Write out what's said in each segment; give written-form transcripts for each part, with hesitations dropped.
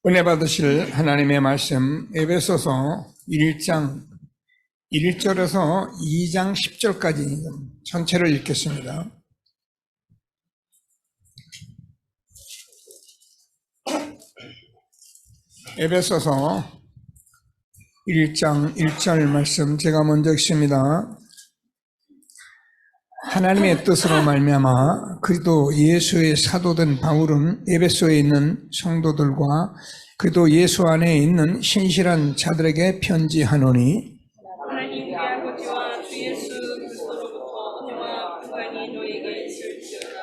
은혜 받으실 하나님의 말씀 에베소서 1장 1절에서 2장 10절까지 전체를 읽겠습니다. 에베소서 1장 1절 말씀 제가 먼저 읽습니다. 하나님의 뜻으로 말미암아 그리스도 예수의 사도된 바울은 에베소에 있는 성도들과 그리스도 예수 안에 있는 신실한 자들에게 편지하노니 하나님 우리 아버지와 주 예수 그리스도로부터 은혜와 평강이 너에게 있을지어다.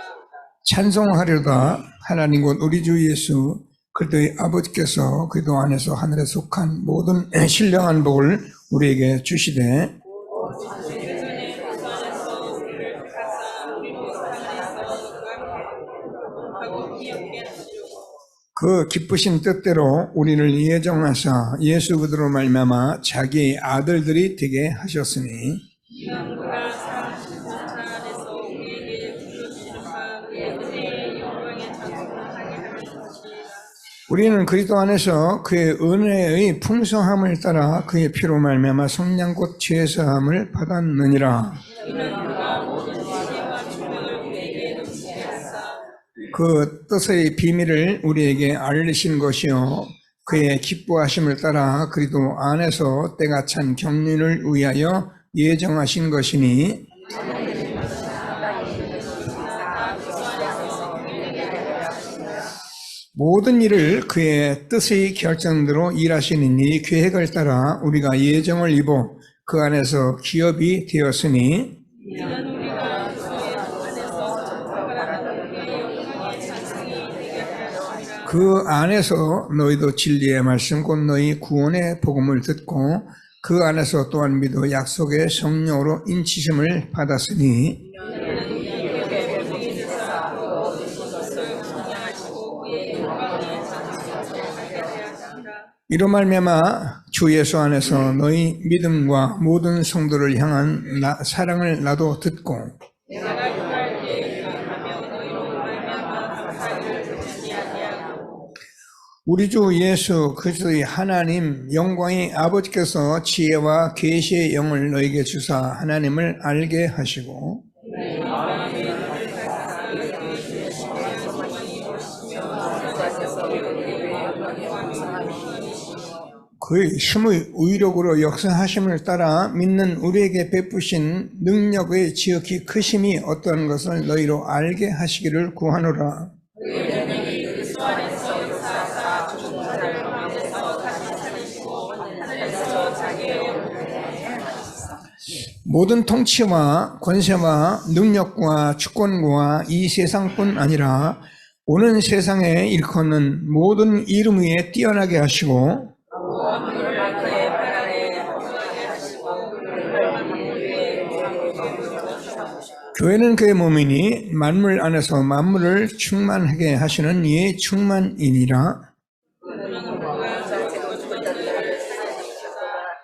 찬송하려다 하나님 곧 우리 주 예수 그리스도의 아버지께서 그리스도 안에서 하늘에 속한 모든 신령한 복을 우리에게 주시되 그 기쁘신 뜻대로 우리를 예정하사 예수 그리스도로 말미암아 자기의 아들들이 되게 하셨으니 그가 사랑하신 자 안에서 우리에게 불러주시는 바 그의 은혜의 영광의 장성을 하게 하는 것이라. 우리는 그리스도 안에서 그의 은혜의 풍성함을 따라 그의 피로 말미암아 성량 곧 죄사함을 받았느니라. 이는 그가 모든 지혜와 총명을 우리에게 넘치게 하사 그 뜻의 비밀을 우리에게 알리신 것이요 그의 기뻐하심을 따라 그리스도 안에서 때가 찬 경륜을 위하여 예정하신 것이니 모든 일을 그의 뜻의 결정대로 일하시는 계획을 따라 우리가 예정을 입어 그 안에서 기업이 되었으니 이는 우리가 그의 안에서 전파받았던 그의 영광의 찬송이 되게 하였습니다. 그 안에서 너희도 진리의 말씀 곧 너희 구원의 복음을 듣고 그 안에서 또한 믿어 약속의 성령으로 인치심을 받았으니 이로 말미암아 주 예수 안에서 너희 믿음과 모든 성도를 향한 사랑을 나도 듣고 우리 주 예수 그리스도의 하나님 영광의 아버지께서 지혜와 계시의 영을 너에게 주사 하나님을 알게 하시고 그의 힘의 의력으로 역사하심을 따라 믿는 우리에게 베푸신 능력의 지극히 크심이 어떠한 것을 너희로 알게 하시기를 구하노라. 모든 통치와 권세와 능력과 주권과 이 세상뿐 아니라 오는 세상에 일컫는 모든 이름 위에 뛰어나게 하시고 교회는 그의 몸이니 만물 안에서 만물을 충만하게 하시는 이의 충만이니라.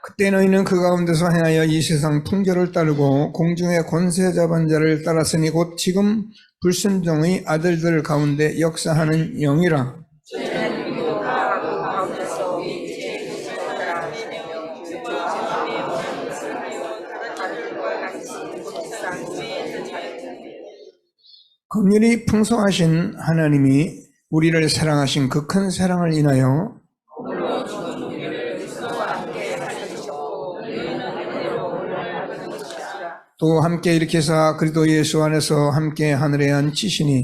그때 너희는 그 가운데서 행하여 이 세상 풍조를 따르고 공중의 권세 잡은 자를 따랐으니 곧 지금 불순종의 아들들 가운데 역사하는 영이라. 긍휼이 풍성하신 하나님이 우리를 사랑하신 그 큰 사랑을 인하여 또 함께 일으켜서 그리스도 예수 안에서 함께 하늘에 앉히시니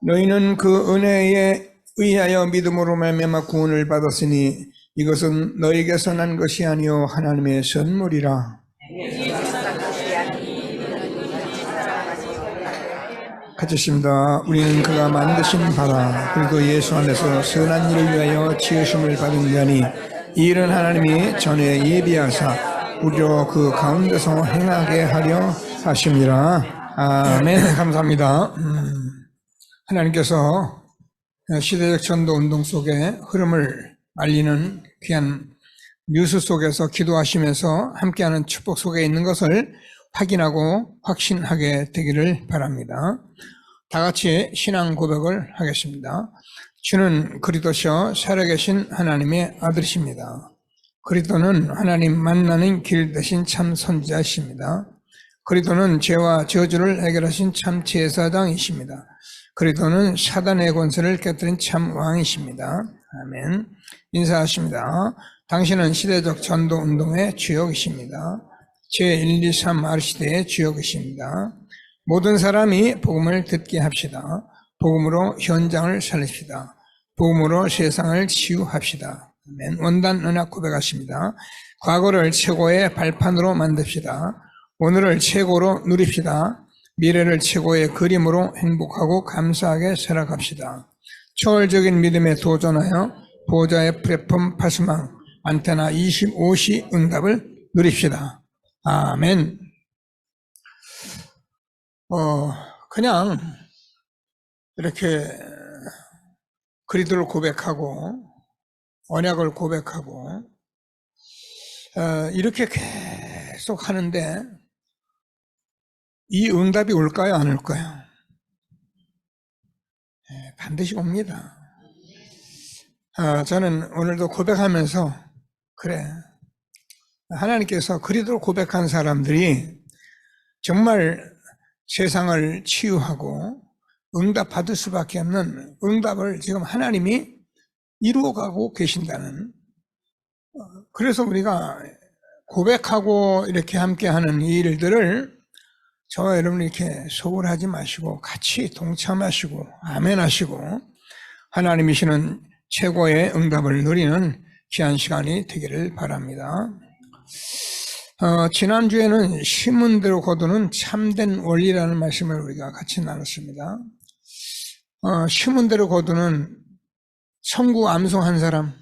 너희는 그 은혜에 의하여 믿음으로 말미암아 구원을 받았으니 이것은 너희에게서 난 것이 아니요 하나님의 선물이라. 같이 읽습니다. 우리는 그가 만드신 바라 그리고 예수 안에서 선한 일을 위하여 지으심을 받은 자니 이 일은 하나님이 전에 예비하사 우리로 그 가운데서 행하게 하려 하심이라. 아멘. 감사합니다. 하나님께서 시대적 전도 운동 속에 흐름을 알리는 귀한 뉴스 속에서 기도하시면서 함께하는 축복 속에 있는 것을 확인하고 확신하게 되기를 바랍니다. 다 같이 신앙 고백을 하겠습니다. 주는 그리스도시요 살아계신 하나님의 아들이십니다. 그리스도는 하나님 만나는 길 되신 참 선지자이십니다. 그리스도는 죄와 저주를 해결하신 참 제사장이십니다. 그리스도는 사단의 권세를 깨뜨린 참 왕이십니다. 아멘. 인사하십니다. 당신은 시대적 전도운동의 주역이십니다. 제1, 2, 3 R시대의 주역이십니다. 모든 사람이 복음을 듣게 합시다. 복음으로 현장을 살립시다. 복음으로 세상을 치유합시다. 아멘. 원단 은학 고백하십니다. 과거를 최고의 발판으로 만듭시다. 오늘을 최고로 누립시다. 미래를 최고의 그림으로 행복하고 감사하게 살아갑시다. 초월적인 믿음에 도전하여 보호자의 플랫폼 파수망 안테나 25시 응답을 누립시다. 아멘. 그냥 이렇게 그리스도를 고백하고 언약을 고백하고 이렇게 계속 하는데 이 응답이 올까요? 안 올까요? 반드시 옵니다. 저는 오늘도 고백하면서 그래, 하나님께서 그리스도를 고백한 사람들이 정말 세상을 치유하고 응답받을 수밖에 없는 응답을 지금 하나님이 이루어가고 계신다는, 그래서 우리가 고백하고 이렇게 함께하는 이 일들을 저와 여러분 이렇게 소홀하지 마시고 같이 동참하시고 아멘 하시고 하나님이시는 최고의 응답을 누리는 귀한 시간이 되기를 바랍니다. 지난주에는 신문대로 거두는 참된 원리라는 말씀을 우리가 같이 나눴습니다. 신문대로 거두는 성구 암송한 사람,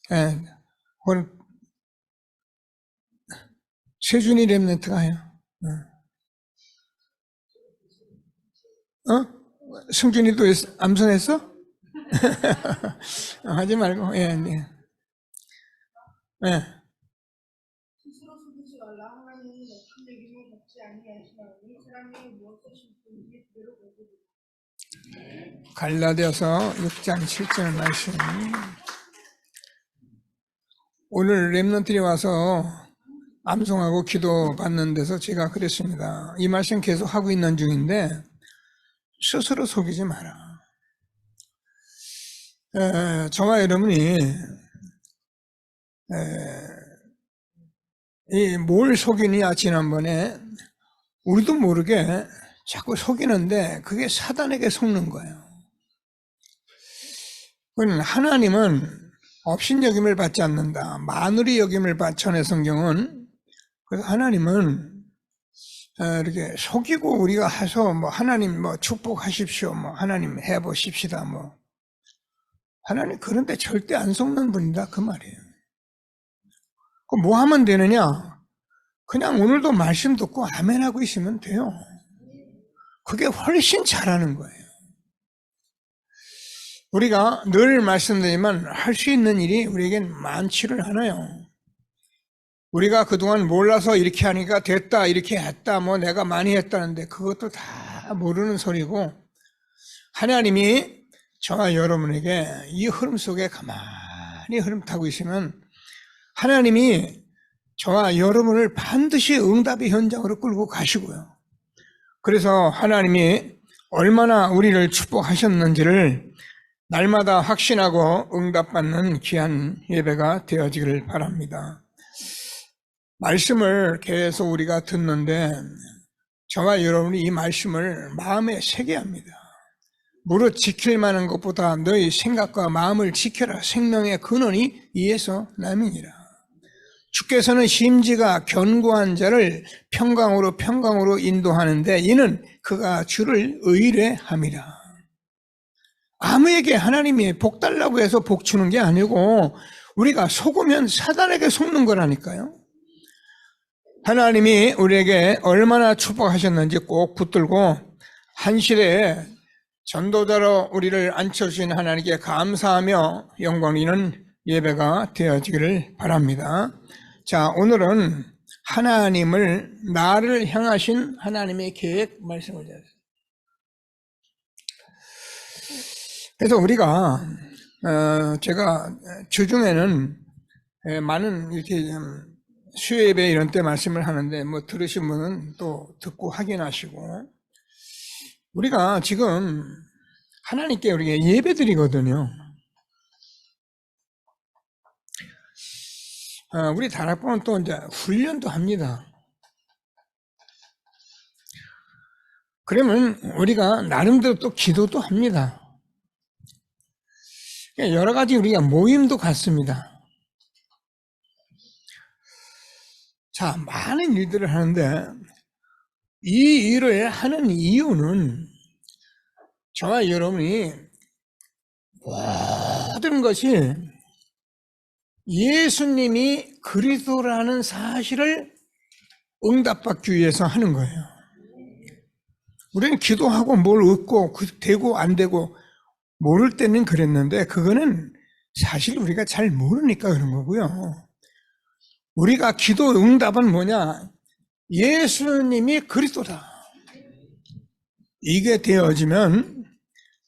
그건 세준이 랩런트가 해요. 승준이도 암송했어? 하지 말고, 예. 스스로 숨기지 말라. 하나님은 어떤 얘기를 받지 아니하시나니 사람이 무엇을 심든지 그대로 거두리라. 갈라디아서 6장 7절 말씀. 오늘 랩런트들이 와서 암송하고 기도 받는 데서 제가 그랬습니다. 이 말씀 계속 하고 있는 중인데 스스로 속이지 마라. 저와 여러분이 뭘 속이냐, 지난번에 우리도 모르게 자꾸 속이는데 그게 사단에게 속는 거예요. 하나님은 업신여김을 받지 않는다. 만우리 여김을 전해 성경은. 그래서 하나님은 이렇게 속이고 우리가 해서 하나님 축복하십시오, 하나님 해보십시다, 하나님 그런데 절대 안 속는 분이다, 그 말이에요. 뭐 하면 되느냐? 그냥 오늘도 말씀 듣고 아멘 하고 있으면 돼요. 그게 훨씬 잘하는 거예요. 우리가 늘 말씀드리지만 할 수 있는 일이 우리에겐 많지를 않아요. 우리가 그동안 몰라서 이렇게 하니까 됐다, 이렇게 했다, 내가 많이 했다는데 그것도 다 모르는 소리고, 하나님이 저와 여러분에게 이 흐름 속에 가만히 흐름 타고 있으면 하나님이 저와 여러분을 반드시 응답의 현장으로 끌고 가시고요. 그래서 하나님이 얼마나 우리를 축복하셨는지를 날마다 확신하고 응답받는 귀한 예배가 되어지기를 바랍니다. 말씀을 계속 우리가 듣는데 저와 여러분이 이 말씀을 마음에 새게 합니다. 무릇 지킬 만한 것보다 너희 생각과 마음을 지켜라. 생명의 근원이 이에서 남이니라. 주께서는 심지가 견고한 자를 평강으로 인도하는데 이는 그가 주를 의뢰함이라. 아무에게 하나님이 복 달라고 해서 복 주는 게 아니고 우리가 속으면 사단에게 속는 거라니까요. 하나님이 우리에게 얼마나 축복하셨는지 꼭 붙들고 한 시대에 전도자로 우리를 앉혀주신 하나님께 감사하며 영광 있는 예배가 되어지기를 바랍니다. 자, 오늘은 하나님을, 나를 향하신 하나님의 계획 말씀을 드렸어요. 그래서 우리가 제가 주중에는 많은 이렇게 수요 예배 이런 때 말씀을 하는데 뭐 들으신 분은 또 듣고 확인하시고, 우리가 지금 하나님께 우리가 예배 드리거든요. 우리 다락방은 또 이제 훈련도 합니다. 그러면 우리가 나름대로 또 기도도 합니다. 여러 가지 우리가 모임도 갖습니다. 자, 많은 일들을 하는데 이 일을 하는 이유는 저와 여러분이 모든 것이 예수님이 그리스도라는 사실을 응답받기 위해서 하는 거예요. 우리는 기도하고 뭘 얻고 되고 안 되고 모를 때는 그랬는데, 그거는 사실 우리가 잘 모르니까 그런 거고요. 우리가 기도 응답은 뭐냐? 예수님이 그리스도다. 이게 되어지면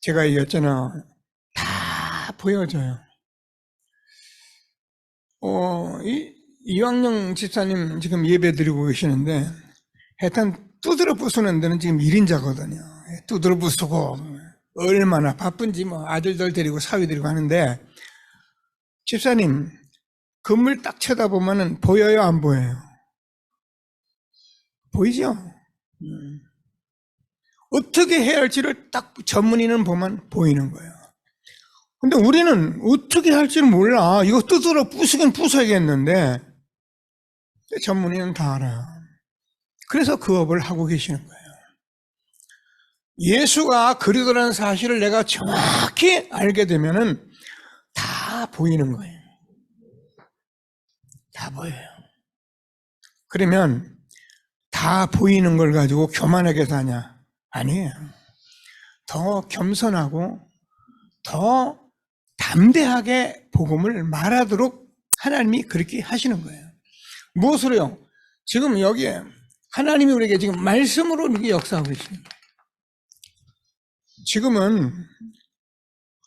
제가 얘기했잖아, 다 보여져요. 이왕영 집사님 지금 예배 드리고 계시는데, 하여튼 두드러 부수는 데는 지금 1인자거든요. 두드러 부수고 얼마나 바쁜지 뭐 아들들 데리고 사위 데리고 하는데, 집사님 건물 딱 쳐다보면은 보여요, 안 보여요? 보이죠? 어떻게 해야 할지를 딱 전문의는 보면 보이는 거예요. 근데 우리는 어떻게 할지를 몰라. 이거 두드러 부수긴 부숴야겠는데, 전문의는 다 알아요. 그래서 그 업을 하고 계시는 거예요. 예수가 그리스도라는 사실을 내가 정확히 알게 되면은 다 보이는 거예요. 다 보여요. 그러면 다 보이는 걸 가지고 교만하게 사냐? 아니에요. 더 겸손하고 더 담대하게 복음을 말하도록 하나님이 그렇게 하시는 거예요. 무엇으로요? 지금 여기에 하나님이 우리에게 지금 말씀으로 이렇게 역사하고 계십니다. 지금은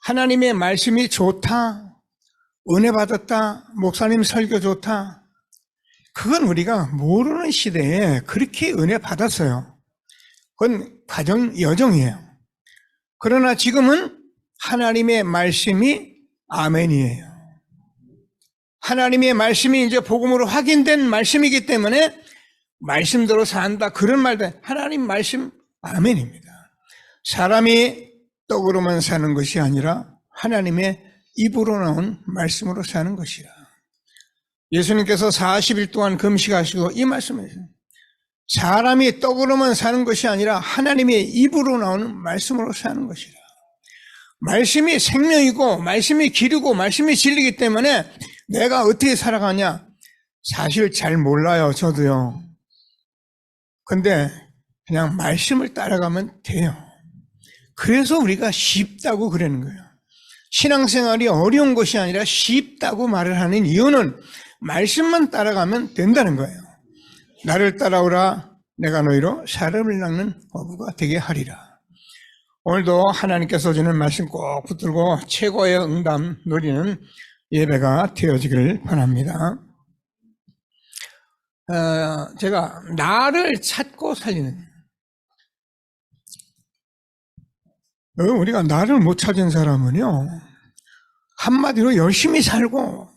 하나님의 말씀이 좋다, 은혜 받았다, 목사님 설교 좋다, 그건 우리가 모르는 시대에 그렇게 은혜 받았어요. 그건 과정, 여정이에요. 그러나 지금은 하나님의 말씀이 아멘이에요. 하나님의 말씀이 이제 복음으로 확인된 말씀이기 때문에 말씀대로 산다, 그런 말도 하나님 말씀 아멘입니다. 사람이 떡으로만 사는 것이 아니라 하나님의 입으로 나온 말씀으로 사는 것이라. 예수님께서 40일 동안 금식하시고 이 말씀을 했어요. 사람이 떡으로만 사는 것이 아니라 하나님의 입으로 나오는 말씀으로 사는 것이라. 말씀이 생명이고 말씀이 길이고 말씀이 진리이기 때문에 내가 어떻게 살아가냐? 사실 잘 몰라요, 저도요. 근데 그냥 말씀을 따라가면 돼요. 그래서 우리가 쉽다고 그러는 거예요. 신앙생활이 어려운 것이 아니라 쉽다고 말을 하는 이유는 말씀만 따라가면 된다는 거예요. 나를 따라오라, 내가 너희로 사람을 낚는 어부가 되게 하리라. 오늘도 하나님께서 주는 말씀 꼭 붙들고 최고의 응답 누리는 예배가 되어지기를 바랍니다. 제가 나를 찾고 살리는, 우리가 나를 못 찾은 사람은요, 한마디로 열심히 살고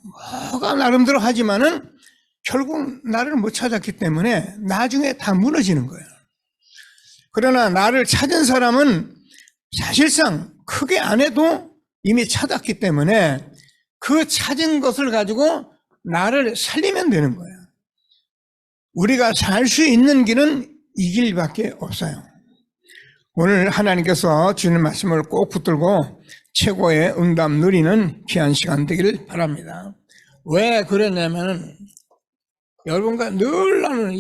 뭐가 나름대로 하지만은 결국 나를 못 찾았기 때문에 나중에 다 무너지는 거예요. 그러나 나를 찾은 사람은 사실상 크게 안 해도 이미 찾았기 때문에 그 찾은 것을 가지고 나를 살리면 되는 거예요. 우리가 살 수 있는 길은 이 길밖에 없어요. 오늘 하나님께서 주는 말씀을 꼭 붙들고 최고의 응답 누리는 귀한 시간 되기를 바랍니다. 왜 그러냐면 여러분과 늘 나는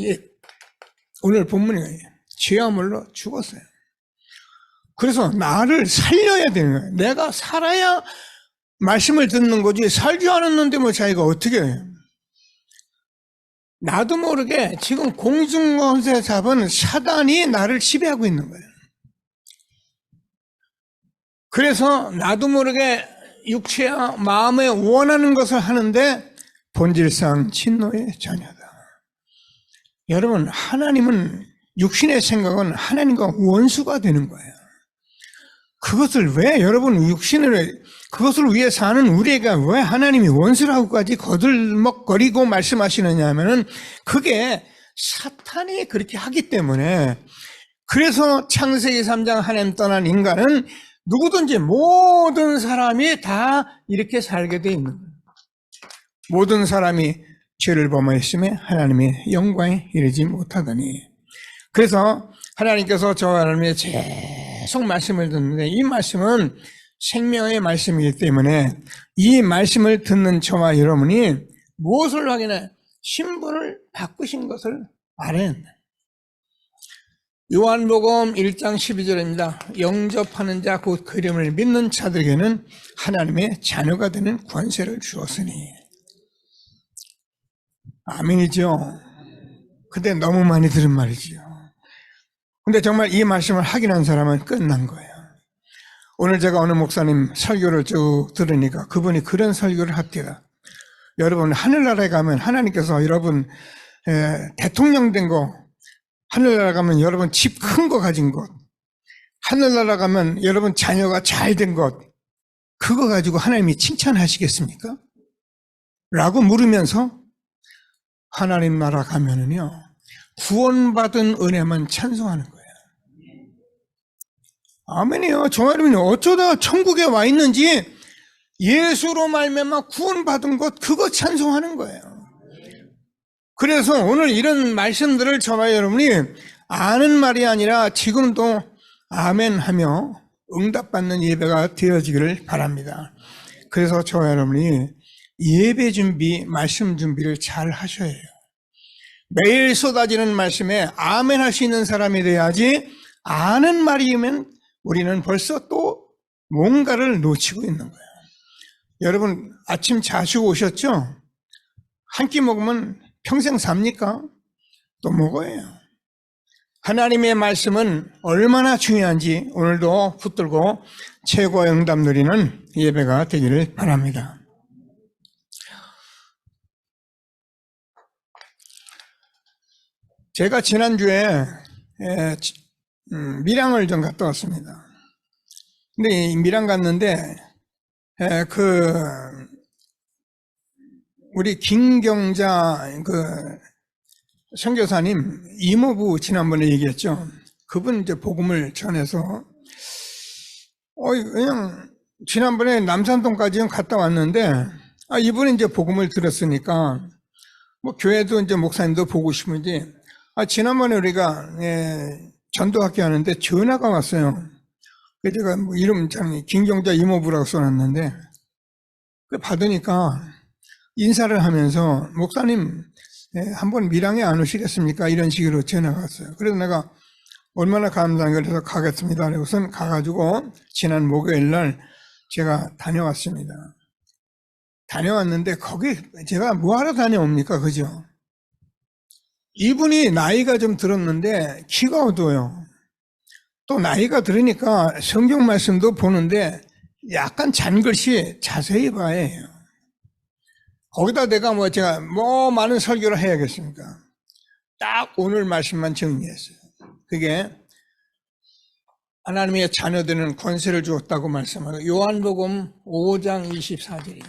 오늘 본문이 죄아물로 죽었어요. 그래서 나를 살려야 되는 거예요. 내가 살아야 말씀을 듣는 거지, 살지 않았는데 뭐 자기가 어떻게 해요? 나도 모르게 지금 공중권세 잡은 사단이 나를 지배하고 있는 거예요. 그래서 나도 모르게 육체와 마음에 원하는 것을 하는데 본질상 진노의 자녀다. 여러분, 하나님은 육신의 생각은 하나님과 원수가 되는 거예요. 그것을 왜 여러분 그것을 위해 사는 우리가 왜 하나님이 원수라고까지 거들먹거리고 말씀하시느냐 하면은 그게 사탄이 그렇게 하기 때문에. 그래서 창세기 3장 하나님 떠난 인간은 누구든지 모든 사람이 다 이렇게 살게 돼 있는 거예요. 모든 사람이 죄를 범하였음에 하나님의 영광에 이르지 못하더니. 그래서 하나님께서 저와 여러분에게 계속 말씀을 듣는데 이 말씀은 생명의 말씀이기 때문에 이 말씀을 듣는 저와 여러분이 무엇을 확인해? 신분을 바꾸신 것을 알아야 한다. 요한복음 1장 12절입니다. 영접하는 자 곧 그 이름을 믿는 자들에게는 하나님의 자녀가 되는 권세를 주었으니. 아멘이죠. 근데 너무 많이 들은 말이죠. 근데 정말 이 말씀을 확인한 사람은 끝난 거예요. 오늘 제가 어느 목사님 설교를 쭉 들으니까 그분이 그런 설교를 합니다. 여러분, 하늘나라에 가면 하나님께서 여러분 대통령 된 거, 하늘나라 가면 여러분 집 큰 거 가진 것, 하늘나라 가면 여러분 자녀가 잘 된 것, 그거 가지고 하나님이 칭찬하시겠습니까? 라고 물으면서 하나님 나라 가면은요, 구원받은 은혜만 찬송하는 거예요. 아멘이요. 저 여러분이 어쩌다 천국에 와 있는지 예수로 말미암아 구원받은 것, 그거 찬송하는 거예요. 그래서 오늘 이런 말씀들을 저와 여러분이 아는 말이 아니라 지금도 아멘하며 응답받는 예배가 되어지기를 바랍니다. 그래서 저와 여러분이 예배 준비, 말씀 준비를 잘 하셔야 해요. 매일 쏟아지는 말씀에 아멘 할 수 있는 사람이 돼야지, 아는 말이면 우리는 벌써 또 뭔가를 놓치고 있는 거예요. 여러분, 아침 자시고 오셨죠? 한 끼 먹으면 평생 삽니까? 또 먹어요. 하나님의 말씀은 얼마나 중요한지 오늘도 붙들고 최고의 응답 누리는 예배가 되기를 바랍니다. 제가 지난주에 밀양을 좀 갔다 왔습니다. 근데 이 밀양 갔는데 우리 김경자 선교사님 이모부 지난번에 얘기했죠. 그분 이제 복음을 전해서 그냥 지난번에 남산동까지 갔다 왔는데 이분이 이제 복음을 들었으니까 뭐 교회도 이제 목사님도 보고 싶은지 지난번에 우리가 전도학교 하는데 전화가 왔어요. 그래서 제가 뭐 이름 김경자 이모부라고 써놨는데 받으니까 인사를 하면서 목사님 한번 밀양에 안 오시겠습니까? 이런 식으로 전화가 왔어요. 그래서 내가 얼마나 감사한가 해서 가겠습니다. 그래서 가가지고 지난 목요일 날 제가 다녀왔습니다. 다녀왔는데 거기 제가 뭐하러 다녀옵니까? 그죠? 이분이 나이가 좀 들었는데 키가 어두워요. 또 나이가 들으니까 성경 말씀도 보는데 약간 잔글씨 자세히 봐야 해요. 거기다 내가 제가 많은 설교를 해야겠습니까? 딱 오늘 말씀만 정리했어요. 그게 하나님의 자녀되는 권세를 주었다고 말씀하고 요한복음 5장 24절이에요.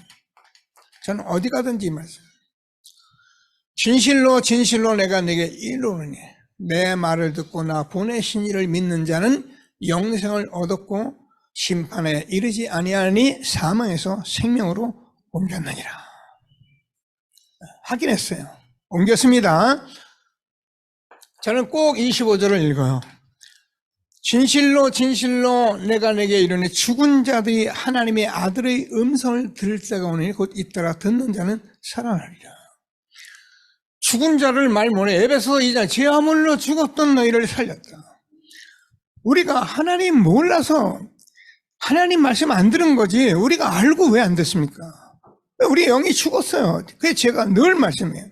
저는 어디 가든지 이 말씀. 진실로 진실로 내가 내게 이르노니 내 말을 듣고 나 보내신 이를 믿는 자는 영생을 얻었고 심판에 이르지 아니하니 사망에서 생명으로 옮겼느니라. 확인했어요. 옮겼습니다. 저는 꼭 25절을 읽어요. 진실로 진실로 내가 내게 이르니 죽은 자들이 하나님의 아들의 음성을 들을 때가 오니 곧 잇따라 듣는 자는 살아나리라. 죽은 자를 말 못해. 에베소 2장 제 아물로 죽었던 너희를 살렸다. 우리가 하나님 몰라서 하나님 말씀 안 들은 거지 우리가 알고 왜 안 됐습니까? 우리 영이 죽었어요. 그게 제가 늘 말씀해요.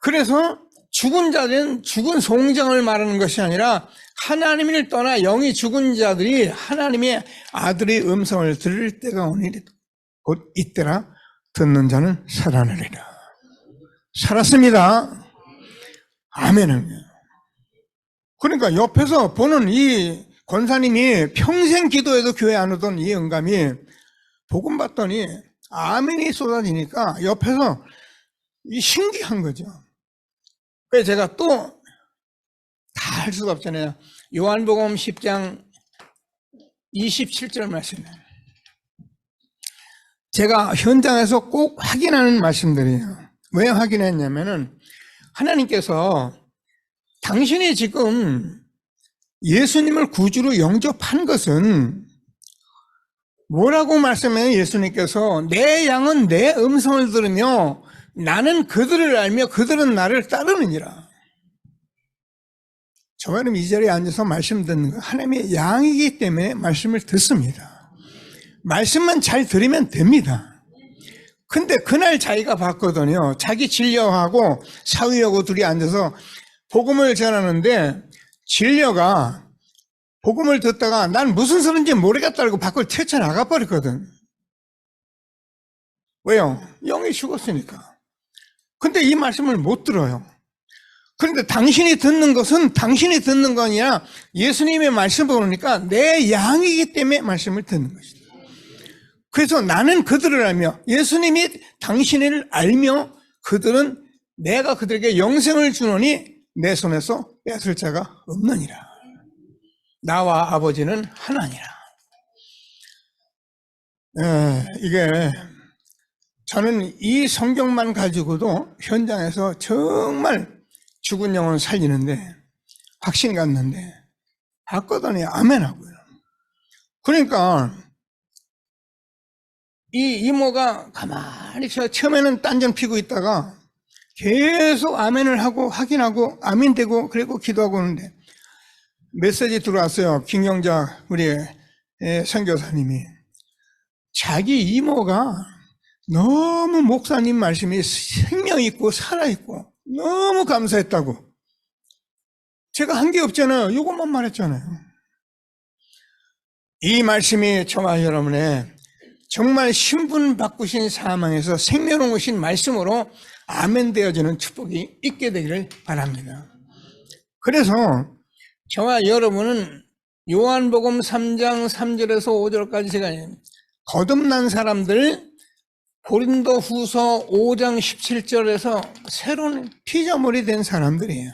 그래서 죽은 자들은 죽은 송장을 말하는 것이 아니라 하나님을 떠나 영이 죽은 자들이 하나님의 아들의 음성을 들을 때가 오니리 곧 이때라 듣는 자는 살아나리라. 살았습니다. 아멘은. 그러니까 옆에서 보는 이 권사님이 평생 기도해도 교회 안 오던 이 영감이 복음 받더니 아멘이 쏟아지니까 옆에서 신기한 거죠. 그래서 제가 또 다 할 수가 없잖아요. 요한복음 10장 27절 말씀이에요. 제가 현장에서 꼭 확인하는 말씀들이에요. 왜 확인했냐면은 하나님께서 당신이 지금 예수님을 구주로 영접한 것은 뭐라고 말씀해요? 예수님께서 내 양은 내 음성을 들으며 나는 그들을 알며 그들은 나를 따르느니라. 저와 여러분 이 자리에 앉아서 말씀 듣는 거 하나님의 양이기 때문에 말씀을 듣습니다. 말씀만 잘 들으면 됩니다. 근데 그날 자기가 봤거든요. 자기 진료하고 사위하고 둘이 앉아서 복음을 전하는데 진료가 복음을 듣다가 난 무슨 소리인지 모르겠다 고 밖으로 뛰쳐나가 버렸거든. 왜요? 영이 죽었으니까. 근데 이 말씀을 못 들어요. 그런데 당신이 듣는 것은 당신이 듣는 거 아니라 예수님의 말씀을 보니까 내 양이기 때문에 말씀을 듣는 것이다. 그래서 나는 그들을 알며 예수님이 당신을 알며 그들은 내가 그들에게 영생을 주노니 내 손에서 뺏을 자가 없느니라. 나와 아버지는 하나니라. 이게 저는 이 성경만 가지고도 현장에서 정말 죽은 영혼 살리는데 확신 갖는데 봤거든요. 아멘하고요. 그러니까 이 이모가 가만히 처음에는 딴전 피고 있다가 계속 아멘을 하고 확인하고 아멘되고 그리고 기도하고 오는데 메시지 들어왔어요. 김경자 우리 선교사님이 자기 이모가 너무 목사님 말씀이 생명 있고 살아있고 너무 감사했다고. 제가 한 게 없잖아요. 이것만 말했잖아요. 이 말씀이 저와 여러분의 정말 신분 바꾸신 사망에서 생명 오신 말씀으로 아멘 되어지는 축복이 있게 되기를 바랍니다. 그래서 저와 여러분은 요한복음 3장 3절에서 5절까지 제가 거듭난 사람들 고린도 후서 5장 17절에서 새로운 피조물이 된 사람들이에요.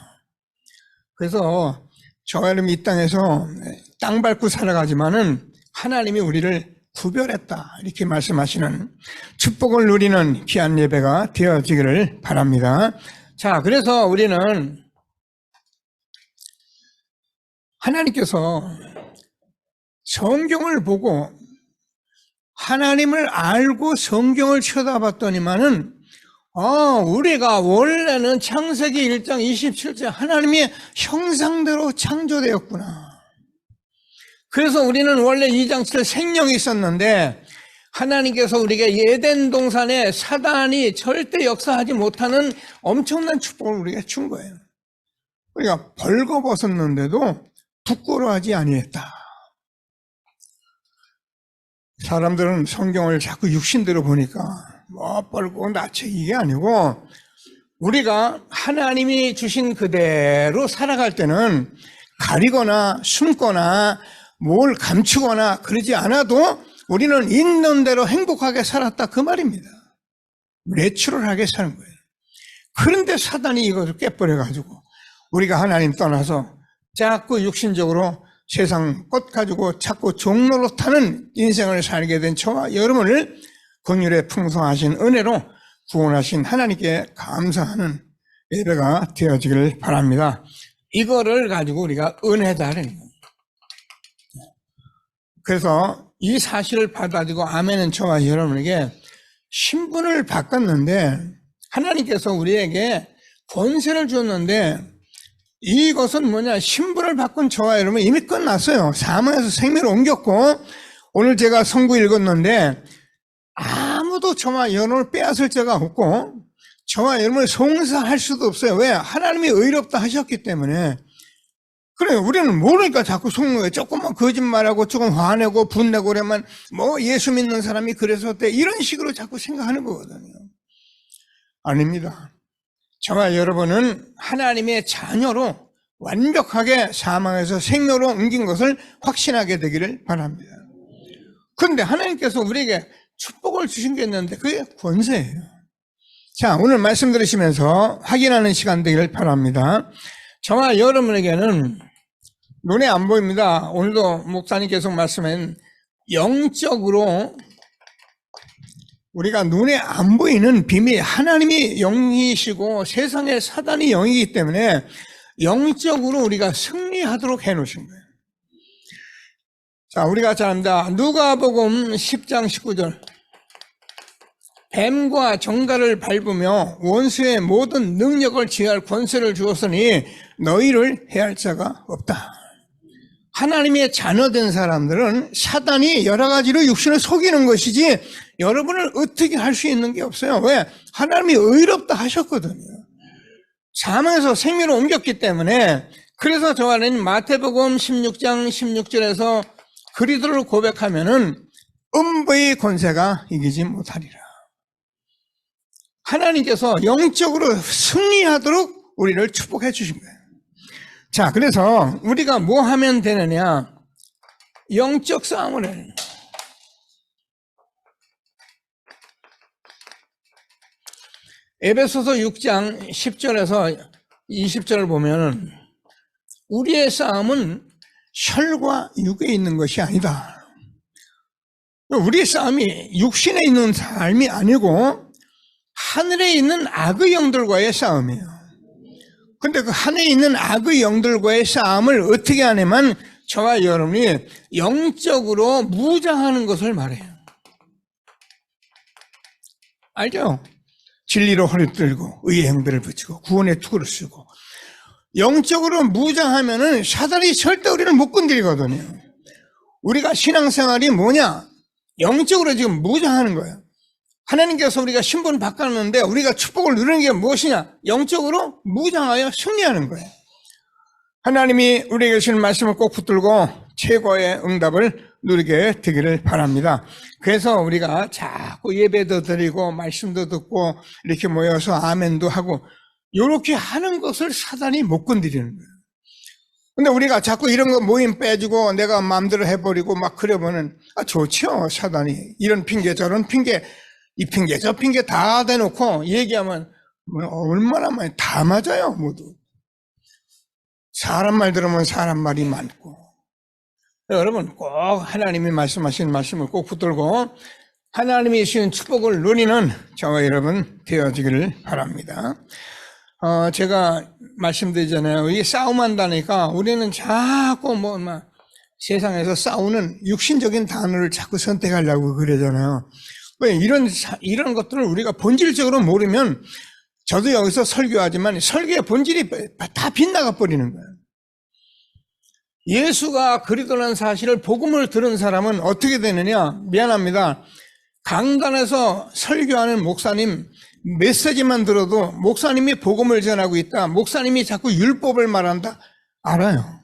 그래서 저와 여러분 이 땅에서 땅 밟고 살아가지만은 하나님이 우리를 구별했다 이렇게 말씀하시는 축복을 누리는 귀한 예배가 되어지기를 바랍니다. 자, 그래서 우리는 하나님께서 성경을 보고 하나님을 알고 성경을 쳐다봤더니만은 우리가 원래는 창세기 1장 27절 하나님의 형상대로 창조되었구나. 그래서 우리는 원래 2장 7절 생명이 있었는데 하나님께서 우리에게 에덴 동산에 사단이 절대 역사하지 못하는 엄청난 축복을 우리에게 준 거예요. 우리가 벌거벗었는데도 부끄러워하지 아니했다. 사람들은 성경을 자꾸 육신대로 보니까 뻘고 나체 이게 아니고 우리가 하나님이 주신 그대로 살아갈 때는 가리거나 숨거나 뭘 감추거나 그러지 않아도 우리는 있는 대로 행복하게 살았다 그 말입니다. 내추럴하게 사는 거예요. 그런데 사단이 이것을 깨버려가지고 우리가 하나님 떠나서 자꾸 육신적으로 세상 것 가지고 자꾸 종로로 타는 인생을 살게 된 저와 여러분을 긍휼의 풍성하신 은혜로 구원하신 하나님께 감사하는 예배가 되어지기를 바랍니다. 이거를 가지고 우리가 은혜다라는 거예요. 그래서 이 사실을 받아들이고 아멘은 저와 여러분에게 신분을 바꿨는데 하나님께서 우리에게 권세를 줬는데 이것은 뭐냐, 신분을 바꾼 저와 여러분 이미 끝났어요. 사망에서 생명을 옮겼고 오늘 제가 선구 읽었는데 아무도 저와 여러분을 빼앗을 자가 없고 저와 여러분을 송사할 수도 없어요. 왜? 하나님이 의롭다 하셨기 때문에. 그래, 우리는 모르니까 자꾸 속는 거예요. 조금만 거짓말하고 조금 화내고 분내고 그러면 뭐 예수 믿는 사람이 그래서 어때? 이런 식으로 자꾸 생각하는 거거든요. 아닙니다. 저와 여러분은 하나님의 자녀로 완벽하게 사망에서 생명으로 옮긴 것을 확신하게 되기를 바랍니다. 그런데 하나님께서 우리에게 축복을 주신 게 있는데 그게 권세예요. 자, 오늘 말씀 들으시면서 확인하는 시간 되기를 바랍니다. 저와 여러분에게는 눈에 안 보입니다. 오늘도 목사님 계속 말씀한 영적으로 우리가 눈에 안 보이는 비밀, 하나님이 영이시고 세상의 사단이 영이기 때문에 영적으로 우리가 승리하도록 해놓으신 거예요. 자, 우리가 잘 압니다. 누가복음 10장 19절. 뱀과 정갈을 밟으며 원수의 모든 능력을 지할 권세를 주었으니 너희를 해할 자가 없다. 하나님의 자녀된 사람들은 사단이 여러 가지로 육신을 속이는 것이지 여러분을 어떻게 할 수 있는 게 없어요. 왜? 하나님이 의롭다 하셨거든요. 사망에서 생명으로 옮겼기 때문에. 그래서 저와는 마태복음 16장 16절에서 그리스도를 고백하면은 음부의 권세가 이기지 못하리라. 하나님께서 영적으로 승리하도록 우리를 축복해 주신 거예요. 자, 그래서 우리가 뭐 하면 되느냐? 영적 싸움을 해요. 에베소서 6장 10절에서 20절을 보면 우리의 싸움은 혈과 육에 있는 것이 아니다. 우리의 싸움이 육신에 있는 삶이 아니고 하늘에 있는 악의 영들과의 싸움이에요. 근데 그 하늘에 있는 악의 영들과의 싸움을 어떻게 하냐면 저와 여러분이 영적으로 무장하는 것을 말해요. 알죠? 진리로 허리 들고 의의 행배를 붙이고 구원의 투구를 쓰고 영적으로 무장하면은 사단이 절대 우리를 못 건드리거든요. 우리가 신앙생활이 뭐냐? 영적으로 지금 무장하는 거예요. 하나님께서 우리가 신분 바꿨는데 우리가 축복을 누리는 게 무엇이냐? 영적으로 무장하여 승리하는 거예요. 하나님이 우리에게 주시는 말씀을 꼭 붙들고 최고의 응답을 누리게 되기를 바랍니다. 그래서 우리가 자꾸 예배도 드리고 말씀도 듣고 이렇게 모여서 아멘도 하고 이렇게 하는 것을 사단이 못 건드리는 거예요. 근데 우리가 자꾸 이런 거 모임 빼주고 내가 마음대로 해버리고 막 그러면은 좋죠. 사단이 이런 핑계 저런 핑계 이 핑계 저 핑계 다 대놓고 얘기하면 얼마나 많이 다 맞아요. 모두 사람 말 들으면 사람 말이 많고. 여러분 꼭 하나님이 말씀하신 말씀을 꼭 붙들고 하나님이 주신 축복을 누리는 저와 여러분 되어지기를 바랍니다. 제가 말씀드리잖아요. 이 싸움한다니까 우리는 자꾸 세상에서 싸우는 육신적인 단어를 자꾸 선택하려고 그러잖아요. 왜 이런 것들을 우리가 본질적으로 모르면 저도 여기서 설교하지만 설교의 본질이 다 빗나가 버리는 거예요. 예수가 그리스도라는 사실을 복음을 들은 사람은 어떻게 되느냐? 미안합니다. 강단에서 설교하는 목사님 메시지만 들어도 목사님이 복음을 전하고 있다. 목사님이 자꾸 율법을 말한다. 알아요.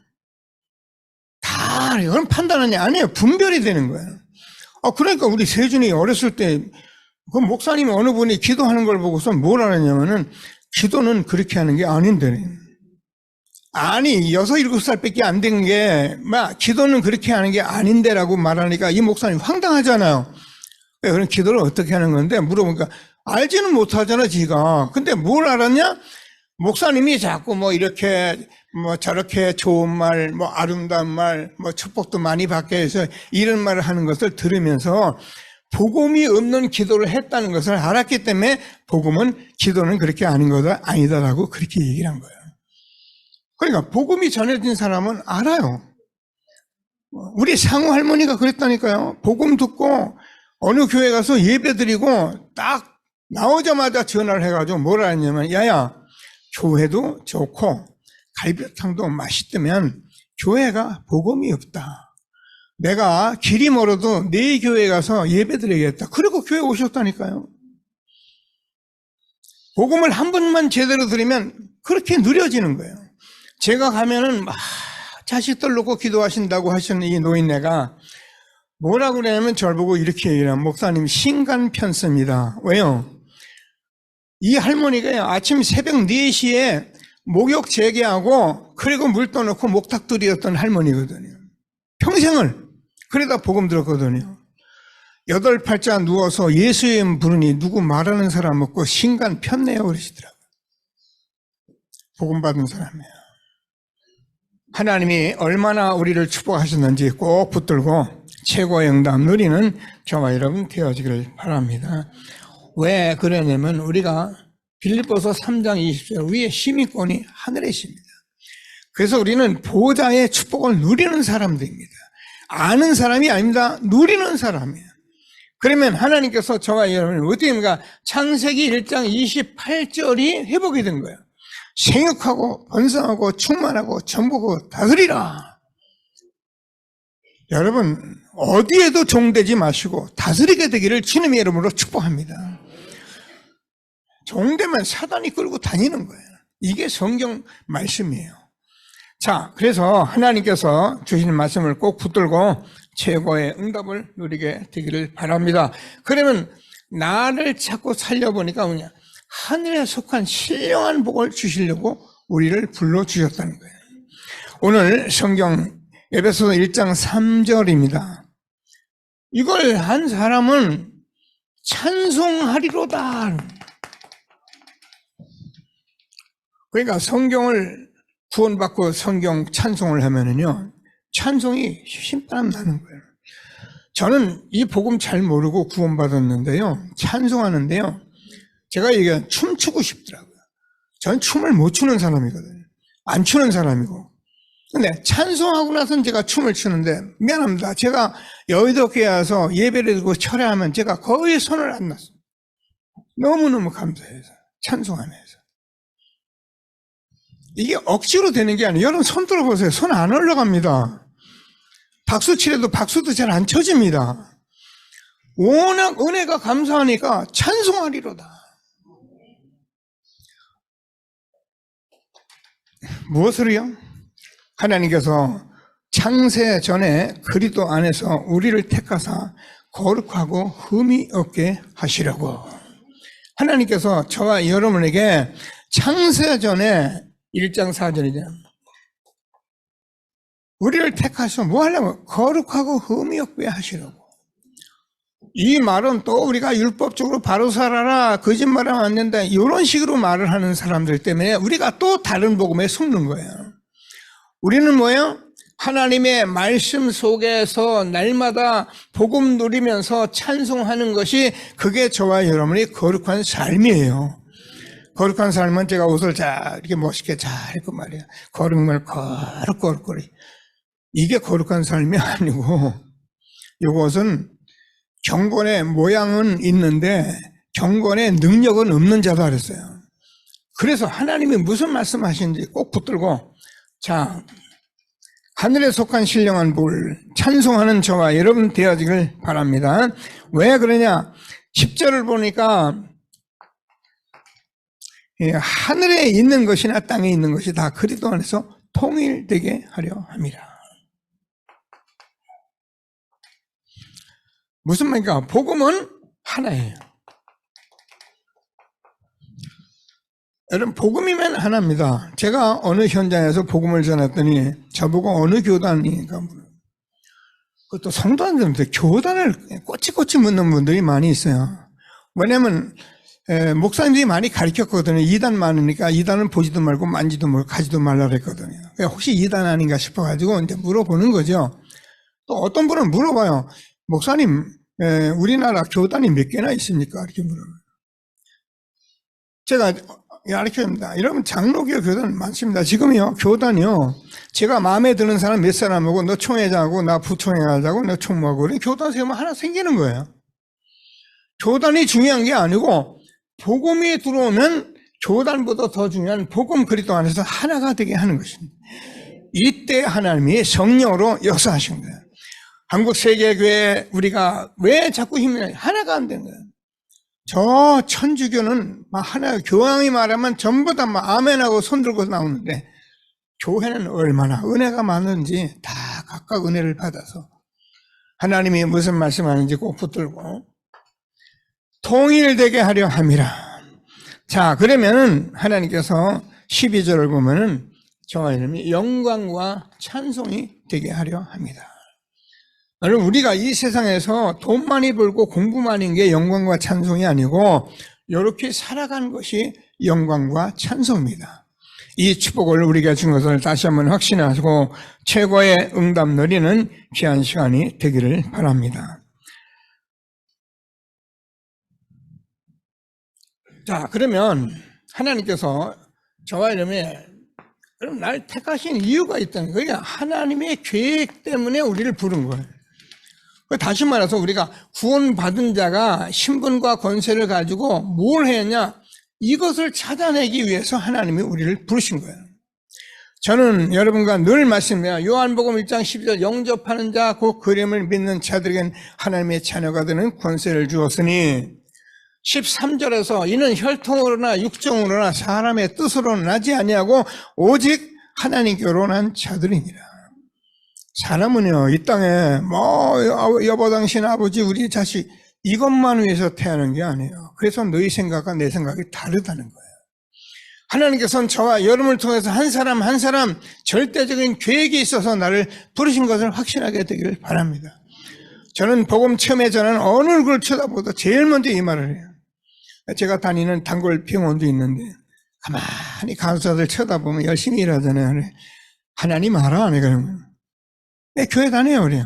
다 이건 판단하냐? 아니에요. 분별이 되는 거예요. 그러니까 우리 세준이 어렸을 때 그 목사님이 어느 분이 기도하는 걸 보고서 뭘 알았냐면은 기도는 그렇게 하는 게 아닌데. 아니 6, 7살밖에 안 된 게 기도는 그렇게 하는 게 아닌데라고 말하니까 이 목사님 황당하잖아요. 그럼 기도를 어떻게 하는 건데 물어보니까 알지는 못하잖아 지가. 근데 뭘 알았냐? 목사님이 자꾸 이렇게 저렇게 좋은 말, 아름다운 말, 축복도 많이 받게 해서 이런 말을 하는 것을 들으면서 복음이 없는 기도를 했다는 것을 알았기 때문에 복음은 기도는 그렇게 아닌 거다 아니다라고 그렇게 얘기를 한 거예요. 그러니까 복음이 전해진 사람은 알아요. 우리 상우 할머니가 그랬다니까요. 복음 듣고 어느 교회 가서 예배 드리고 딱 나오자마자 전화를 해가지고 뭐라 했냐면 야야 교회도 좋고 갈비탕도 맛있다면 교회가 복음이 없다. 내가 길이 멀어도 네 교회 가서 예배 드리겠다. 그리고 교회 오셨다니까요. 복음을 한 번만 제대로 들으면 그렇게 누려지는 거예요. 제가 가면은 막 자식들 놓고 기도하신다고 하시는 이 노인네가 뭐라고 그러냐면 저를 보고 이렇게 얘기해요. 목사님 신간 편습니다. 왜요? 이 할머니가요, 아침 새벽 4시에 목욕 재개하고 그리고 물 떠놓고 목탁들이었던 할머니거든요. 평생을 그러다 복음 들었거든요. 8팔자 누워서 예수의 부르니 누구 말하는 사람 없고 신간 폈네요 그러시더라고요. 복음 받은 사람이에요. 하나님이 얼마나 우리를 축복하셨는지 꼭 붙들고 최고의 응답 누리는 저와 여러분 되어지기를 바랍니다. 왜 그러냐면 우리가 빌립보서 3장 20절 위에 시민권이 하늘에 있습니다. 그래서 우리는 보좌의 축복을 누리는 사람들입니다. 아는 사람이 아닙니다. 누리는 사람이에요. 그러면 하나님께서 저와 여러분을 어떻게 합니까? 창세기 1장 28절이 회복이 된 거예요. 생육하고 번성하고 충만하고 전복하고 다스리라. 여러분 어디에도 종되지 마시고 다스리게 되기를 주님의 이름으로 축복합니다. 종되면 사단이 끌고 다니는 거예요. 이게 성경 말씀이에요. 자, 그래서 하나님께서 주시는 말씀을 꼭 붙들고 최고의 응답을 누리게 되기를 바랍니다. 그러면 나를 자꾸 살려보니까 뭐냐? 하늘에 속한 신령한 복을 주시려고 우리를 불러주셨다는 거예요. 오늘 성경 에베소서 1장 3절입니다. 이걸 한 사람은 찬송하리로다. 그러니까 성경을 구원받고 성경 찬송을 하면은요, 찬송이 신바람 나는 거예요. 저는 이 복음 잘 모르고 구원받았는데요, 찬송하는데요, 제가 이게 춤추고 싶더라고요. 저는 춤을 못 추는 사람이거든요. 안 추는 사람이고. 근데 찬송하고 나서는 제가 춤을 추는데, 미안합니다. 제가 여의도교회 와서 예배를 드리고 철회하면 제가 거의 손을 안 놨어요. 너무너무 감사해서, 찬송하면서. 이게 억지로 되는 게 아니에요. 여러분 손 들어보세요. 손 안 올라갑니다. 박수 치려도 박수도 잘 안 쳐집니다. 워낙 은혜가 감사하니까 찬송하리로다. 무엇을요? 하나님께서 창세 전에 그리스도 안에서 우리를 택하사 거룩하고 흠이 없게 하시려고. 하나님께서 저와 여러분에게 창세 전에 1장 4절이잖아요. 우리를 택하셔서 뭐 하려고? 거룩하고 흠이 없게 하시려고. 이 말은 또 우리가 율법적으로 바로 살아라, 거짓말하면 안 된다, 이런 식으로 말을 하는 사람들 때문에 우리가 또 다른 복음에 속는 거예요. 우리는 뭐예요? 하나님의 말씀 속에서 날마다 복음 누리면서 찬송하는 것이 그게 저와 여러분의 거룩한 삶이에요. 거룩한 삶은 제가 옷을 잘 이렇게 멋있게 잘 입고 말이야. 거룩말 거룩거리. 이게 거룩한 삶이 아니고, 이것은 경건의 모양은 있는데 경건의 능력은 없는 자다 그랬어요. 그래서 하나님이 무슨 말씀하시는지 꼭 붙들고, 자, 하늘에 속한 신령한 복을 찬송하는 저와 여러분 되어지길 바랍니다. 왜 그러냐? 10절을 보니까 하늘에 있는 것이나 땅에 있는 것이 다 그리스도 안에서 통일되게 하려 함이라. 무슨 말입니까? 복음은 하나예요. 여러분, 복음이면 하나입니다. 제가 어느 현장에서 복음을 전했더니 저보고 어느 교단이니까, 그것도 성도한테 교단을 꼬치꼬치 묻는 분들이 많이 있어요. 왜냐면 목사님들이 많이 가르쳤거든요. 2단 많으니까 2단은 보지도 말고 만지도 말고 가지도 말라 그랬거든요. 혹시 2단 아닌가 싶어가지고 이제 물어보는 거죠. 또 어떤 분은 물어봐요. 목사님, 우리나라 교단이 몇 개나 있습니까? 이렇게 물어봐요. 제가 가르쳐줍니다. 여러분, 장로교 교단 많습니다. 지금요, 교단이요, 제가 마음에 드는 사람 몇 사람하고 너 총회장하고 나 부총회장하고 너 총무하고 우리 교단 세우면 하나 생기는 거예요. 교단이 중요한 게 아니고 복음이 들어오면 교단보다 더 중요한 복음 그리스도 안에서 하나가 되게 하는 것입니다. 이때 하나님이 성령으로 역사하신 거예요. 한국 세계교회 우리가 왜 자꾸 힘이 나요? 하나가 안 된 거예요. 저 천주교는 막 하나 교황이 말하면 전부 다 막 아멘하고 손들고 나오는데 교회는 얼마나 은혜가 많은지 다 각각 은혜를 받아서 하나님이 무슨 말씀하는지 꼭 붙들고 통일되게 하려 함이라. 자, 그러면은 하나님께서 12절을 보면은 저와 이름이 영광과 찬송이 되게 하려 합니다. 여러분, 우리가 이 세상에서 돈 많이 벌고 공부 많이 한 게 영광과 찬송이 아니고 이렇게 살아가는 것이 영광과 찬송입니다. 이 축복을 우리가 준 것을 다시 한번 확신하고 최고의 응답 누리는 귀한 시간이 되기를 바랍니다. 자, 그러면 하나님께서 저와 이름에 그럼 날 택하신 이유가 있다는 거예요. 하나님의 계획 때문에 우리를 부른 거예요. 다시 말해서 우리가 구원받은 자가 신분과 권세를 가지고 뭘 했냐? 이것을 찾아내기 위해서 하나님이 우리를 부르신 거예요. 저는 여러분과 늘 말씀해요. 요한복음 1장 12절 영접하는 자 곧 그림을 믿는 자들에겐 하나님의 자녀가 되는 권세를 주었으니 13절에서 이는 혈통으로나 육정으로나 사람의 뜻으로는 나지 아니하고 오직 하나님께로 난 자들이니라. 사람은요, 이 땅에 여보 당신 아버지 우리 자식 이것만 위해서 태어난 게 아니에요. 그래서 너희 생각과 내 생각이 다르다는 거예요. 하나님께서는 저와 여러분을 통해서 한 사람 한 사람 절대적인 계획이 있어서 나를 부르신 것을 확신하게 되기를 바랍니다. 저는 복음 처음에 저는 어느 걸 쳐다보도 제일 먼저 이 말을 해요. 제가 다니는 단골 병원도 있는데 가만히 간호사들 쳐다보면 열심히 일하잖아요. 하나님 알아? 내가 그러면 내 교회 다녀요, 우리.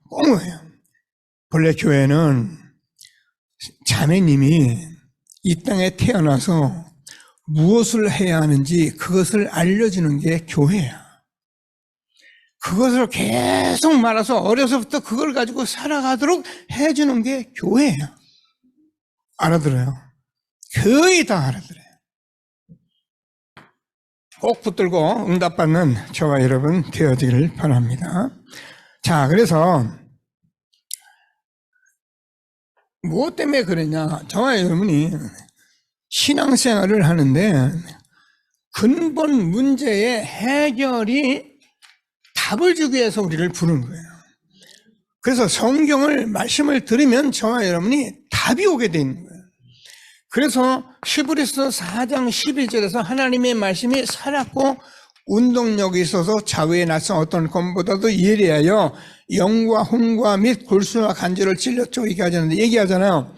꽁무예요. 본래 교회는 자매님이 이 땅에 태어나서 무엇을 해야 하는지 그것을 알려주는 게 교회야. 그것을 계속 말아서 어려서부터 그걸 가지고 살아가도록 해주는 게 교회야. 알아들어요? 거의 다 알아들어요. 꼭 붙들고 응답받는 저와 여러분 되어지기를 바랍니다. 자, 그래서 무엇 때문에 그러냐? 저와 여러분이 신앙생활을 하는데 근본 문제의 해결이 답을 주기 위해서 우리를 부른 거예요. 그래서 성경을 말씀을 들으면 저와 여러분이 답이 오게 돼 있는 거예요. 그래서 히브리서 4장 11절에서 하나님의 말씀이 살았고 운동력이 있어서 좌우의 낯선 어떤 검보다도 예리하여 영과 혼과 및 골수와 간절을 찔러 쪼이게 하자는데 얘기하잖아요.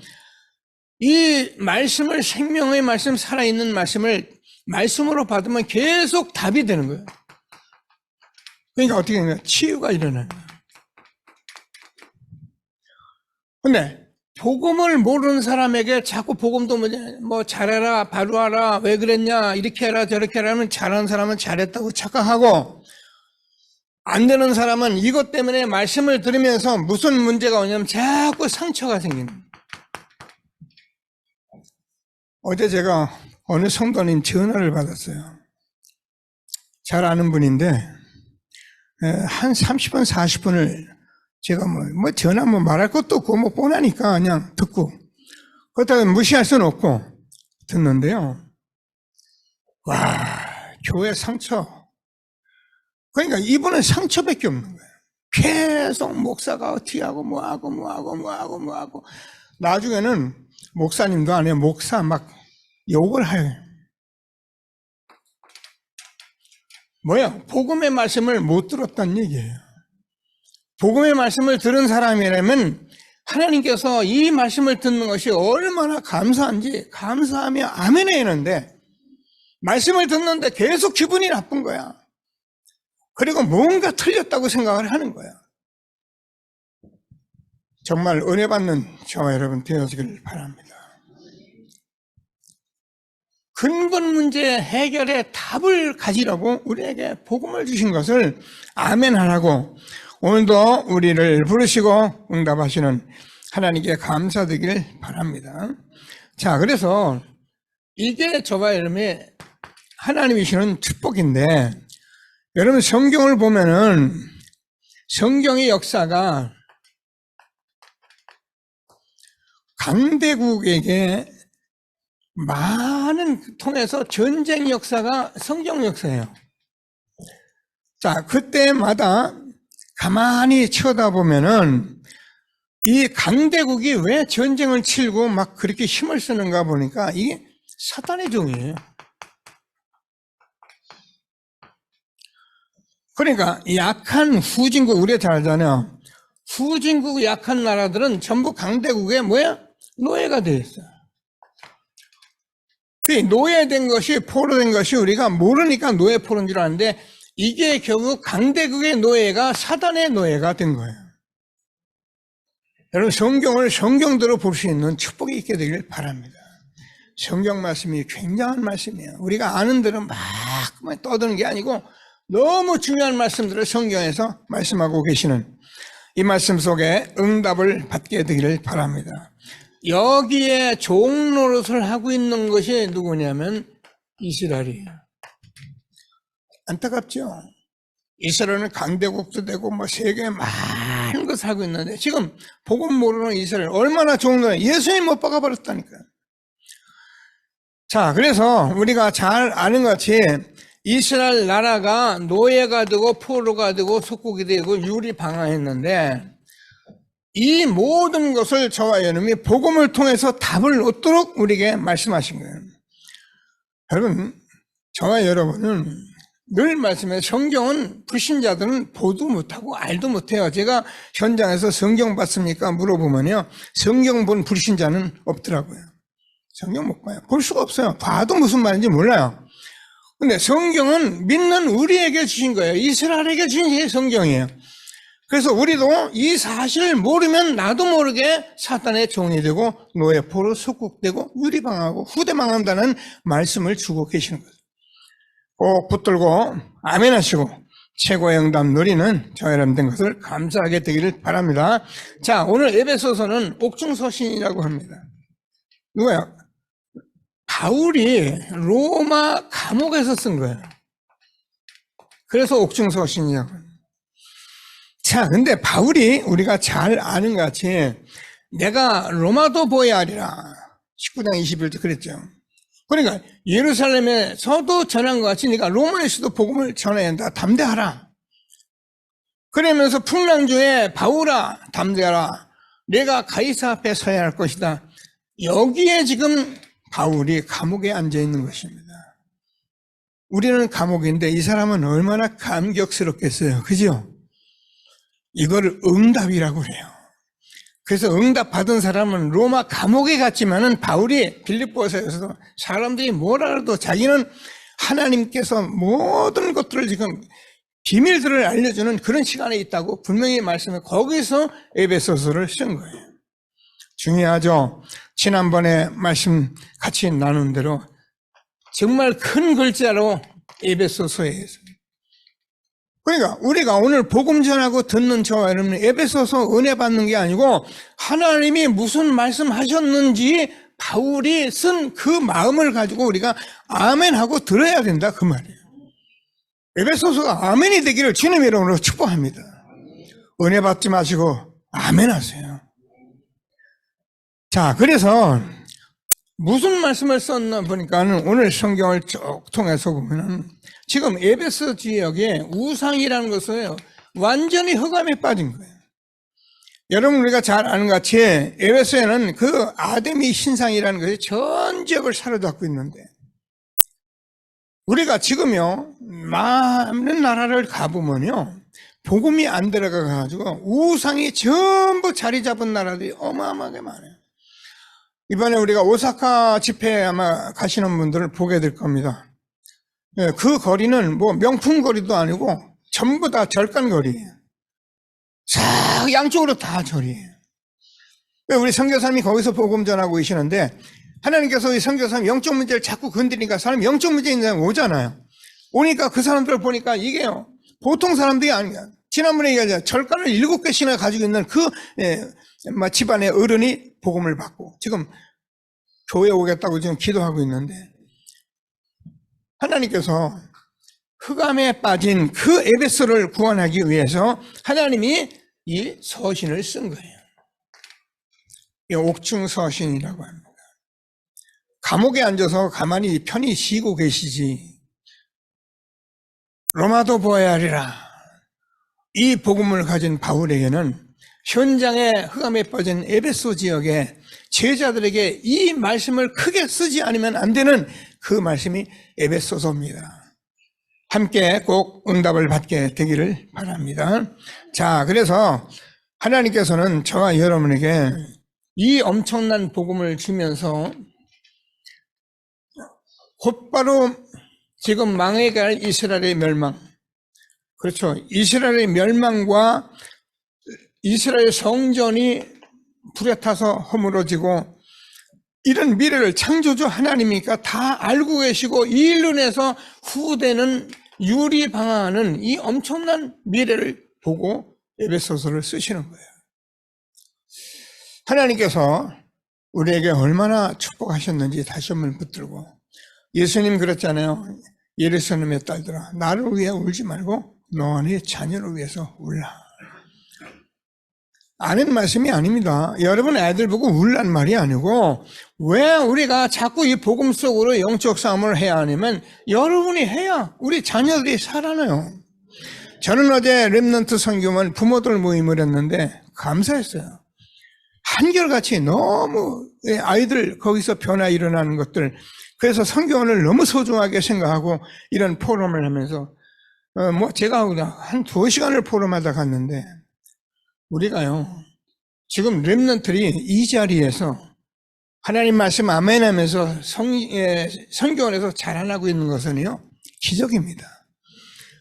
이 말씀을 생명의 말씀 살아있는 말씀을 말씀으로 받으면 계속 답이 되는 거예요. 그러니까 어떻게 되는 거예요? 치유가 일어나는 거예요. 근데 복음을 모르는 사람에게 자꾸 복음도 뭐 잘해라, 바로 하라, 왜 그랬냐, 이렇게 해라, 저렇게 해라 하면 잘하는 사람은 잘했다고 착각하고 안 되는 사람은 이것 때문에 말씀을 들으면서 무슨 문제가 오냐면 자꾸 상처가 생기는 거예요. 어제 제가 어느 성도님 전화를 받았어요. 잘 아는 분인데 한 30분, 40분을 제가 뭐 전화 말할 것도 없고 뻔하니까 그냥 듣고 그렇다고 무시할 수는 없고 듣는데요. 와, 교회 상처. 그러니까 이분은 상처밖에 없는 거예요. 계속 목사가 어떻게 하고 뭐하고 나중에는 목사님도 아니에요. 목사 막 욕을 해요. 뭐야? 복음의 말씀을 못 들었다는 얘기예요. 복음의 말씀을 들은 사람이라면 하나님께서 이 말씀을 듣는 것이 얼마나 감사한지 감사하며 아멘 해야 하는데 말씀을 듣는데 계속 기분이 나쁜 거야. 그리고 뭔가 틀렸다고 생각을 하는 거야. 정말 은혜 받는 저와 여러분 되어지길 바랍니다. 근본 문제 해결의 답을 가지라고 우리에게 복음을 주신 것을 아멘 하라고 오늘도 우리를 부르시고 응답하시는 하나님께 감사드리길 바랍니다. 자, 그래서 이게 저와 여러분의 하나님이 주시는 축복인데 여러분 성경을 보면은 성경의 역사가 강대국에게 많은 통해서 전쟁 역사가 성경 역사예요. 자, 그때마다 가만히 쳐다보면은 이 강대국이 왜 전쟁을 치르고 막 그렇게 힘을 쓰는가 보니까 이게 사탄의 종이에요. 그러니까 약한 후진국, 우리가 잘 알잖아요. 후진국 약한 나라들은 전부 강대국의 노예가 되어 있어요. 노예된 것이 포로된 것이 우리가 모르니까 노예 포로인 줄 아는데 이게 결국 강대국의 노예가 사단의 노예가 된 거예요. 여러분 성경을 성경대로 볼 수 있는 축복이 있게 되길 바랍니다. 성경 말씀이 굉장한 말씀이에요. 우리가 아는 대로 막 떠드는 게 아니고 너무 중요한 말씀들을 성경에서 말씀하고 계시는 이 말씀 속에 응답을 받게 되기를 바랍니다. 여기에 종노릇을 하고 있는 것이 누구냐면 이스라엘이에요. 안타깝죠? 이스라엘은 강대국도 되고 세계에 많은 것을 하고 있는데 지금 복음 모르는 이스라엘 얼마나 종노릇, 예수님 못 박아버렸다니까요. 자, 그래서 우리가 잘 아는 것 같이 이스라엘 나라가 노예가 되고 포로가 되고 속국이 되고 유리방황했는데 이 모든 것을 저와 여러분이 복음을 통해서 답을 얻도록 우리에게 말씀하신 거예요. 여러분, 저와 여러분은 늘 말씀해 성경은 불신자들은 보도 못하고 알도 못해요. 제가 현장에서 성경 봤습니까? 물어보면요. 성경 본 불신자는 없더라고요. 성경 못 봐요. 볼 수가 없어요. 봐도 무슨 말인지 몰라요. 근데 성경은 믿는 우리에게 주신 거예요. 이스라엘에게 주신 게 성경이에요. 그래서 우리도 이 사실을 모르면 나도 모르게 사탄의 종이 되고 노예포로 속국되고 유리방하고 후대망한다는 말씀을 주고 계시는 거예요. 꼭 붙들고 아멘 하시고 최고의 응답 누리는 저 여러분 된 것을 감사하게 되기를 바랍니다. 자, 오늘 에베소서는 옥중서신이라고 합니다. 누가요? 바울이 로마 감옥에서 쓴 거예요. 그래서 옥중서신이라고 합니다. 자, 근데 바울이 우리가 잘 아는 것 같이 내가 로마도 보아야 하리라 19장 21절 그랬죠. 그러니까 예루살렘에서도 전한 것 같이 네가 로마에서도 복음을 전해야 한다. 담대하라. 그러면서 풍랑주에 바울아 담대하라. 내가 가이사 앞에 서야 할 것이다. 여기에 지금 바울이 감옥에 앉아 있는 것입니다. 우리는 감옥인데 이 사람은 얼마나 감격스럽겠어요. 그죠? 이거를 응답이라고 해요. 그래서 응답 받은 사람은 로마 감옥에 갔지만은 바울이 빌립보서에서도 사람들이 뭐라 해도 자기는 하나님께서 모든 것들을 지금 비밀들을 알려주는 그런 시간에 있다고 분명히 말씀해 거기서 에베소서를 쓴 거예요. 중요하죠. 지난번에 말씀 같이 나눈 대로 정말 큰 글자로 에베소서에 그러니까 우리가 오늘 복음 전하고 듣는 저와 여러분 에베소서 은혜 받는 게 아니고 하나님이 무슨 말씀하셨는지 바울이 쓴 그 마음을 가지고 우리가 아멘하고 들어야 된다 그 말이에요. 에베소서가 아멘이 되기를 주님의 이름으로 축복합니다. 은혜 받지 마시고 아멘하세요. 자, 그래서 무슨 말씀을 썼나 보니까는 오늘 성경을 쭉 통해서 보면은 지금 에베소 지역에 우상이라는 것은 완전히 흑암에 빠진 거예요. 여러분 우리가 잘 아는 것 같이 에베소에는 그 아데미 신상이라는 것이 전 지역을 사로잡고 있는데 우리가 지금요 많은 나라를 가보면요 복음이 안 들어가가지고 우상이 전부 자리 잡은 나라들이 어마어마하게 많아요. 이번에 우리가 오사카 집회에 아마 가시는 분들을 보게 될 겁니다. 그 거리는 뭐 명품 거리도 아니고 전부 다 절간 거리예요. 싹 양쪽으로 다 절이에요. 우리 선교사님이 거기서 복음 전하고 계시는데 하나님께서 이 선교사님 영적 문제를 자꾸 건드리니까 사람이 영적 문제 있는 사람이 오잖아요. 오니까 그 사람들을 보니까 이게요 보통 사람들이 아니야. 지난번에 얘기하자 절간을 7개씩이나 가지고 있는 그 집안의 어른이 복음을 받고 지금 교회 오겠다고 지금 기도하고 있는데 하나님께서 흑암에 빠진 그 에베소를 구원하기 위해서 하나님이 이 서신을 쓴 거예요. 이 옥중서신이라고 합니다. 감옥에 앉아서 가만히 편히 쉬고 계시지 로마도 보아야 하리라. 이 복음을 가진 바울에게는 현장에 흑암에 빠진 에베소 지역에 제자들에게 이 말씀을 크게 쓰지 않으면 안 되는 그 말씀이 에베소서입니다. 함께 꼭 응답을 받게 되기를 바랍니다. 자, 그래서 하나님께서는 저와 여러분에게 이 엄청난 복음을 주면서 곧바로 지금 망해갈 이스라엘의 멸망, 그렇죠. 이스라엘의 멸망과 이스라엘 성전이 불에 타서 허물어지고 이런 미래를 창조주 하나님이니까 다 알고 계시고 이 일로 인해서 후대는 유리방황하는 이 엄청난 미래를 보고 에베소서를 쓰시는 거예요. 하나님께서 우리에게 얼마나 축복하셨는지 다시 한번 붙들고 예수님 그랬잖아요. 예루살렘의 딸들아 나를 위해 울지 말고 너의 자녀를 위해서 울라. 아는 말씀이 아닙니다. 여러분 애들 보고 울란 말이 아니고 왜 우리가 자꾸 이 복음 속으로 영적 싸움을 해야 하냐면 여러분이 해야 우리 자녀들이 살아나요. 저는 어제 렘넌트 선교만 부모들 모임을 했는데 감사했어요. 한결같이 너무 아이들 거기서 변화 일어나는 것들 그래서 성경을 너무 소중하게 생각하고 이런 포럼을 하면서 제가 한 2시간을 포럼하다 갔는데 우리가요 지금 렘넌트들이 이 자리에서 하나님 말씀 아멘 하면서 성경에서 자라나고 있는 것은요 기적입니다.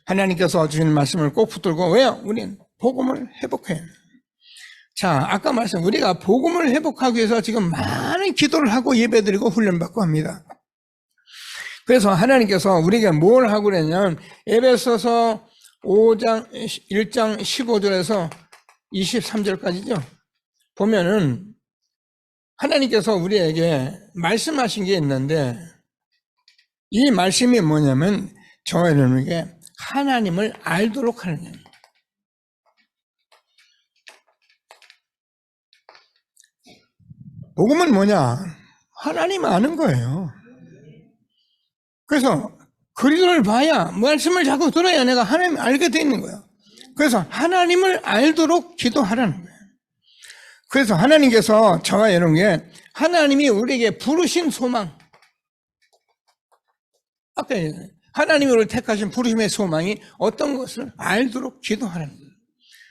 하나님께서 주신 말씀을 꼭 붙들고 왜요? 우리는 복음을 회복해야 합니다. 자, 아까 말씀 우리가 복음을 회복하기 위해서 지금 많은 기도를 하고 예배드리고 훈련받고 합니다. 그래서 하나님께서 우리에게 뭘 하고 그랬냐면 에베소서 5장 1장 15절에서 23절까지죠. 보면은 하나님께서 우리에게 말씀하신 게 있는데 이 말씀이 뭐냐면 저와 여러분에게 하나님을 알도록 하는 겁니다. 복음은 뭐냐? 하나님 아는 거예요. 그래서 그리스도를 봐야 말씀을 자꾸 들어야 내가 하나님을 알게 돼 있는 거예요. 그래서 하나님을 알도록 기도하라는 거예요. 그래서 하나님께서 저와 여러분에게 하나님이 우리에게 부르신 소망 아까 하나님이 우리를 택하신 부르심의 소망이 어떤 것을 알도록 기도하라는 거예요.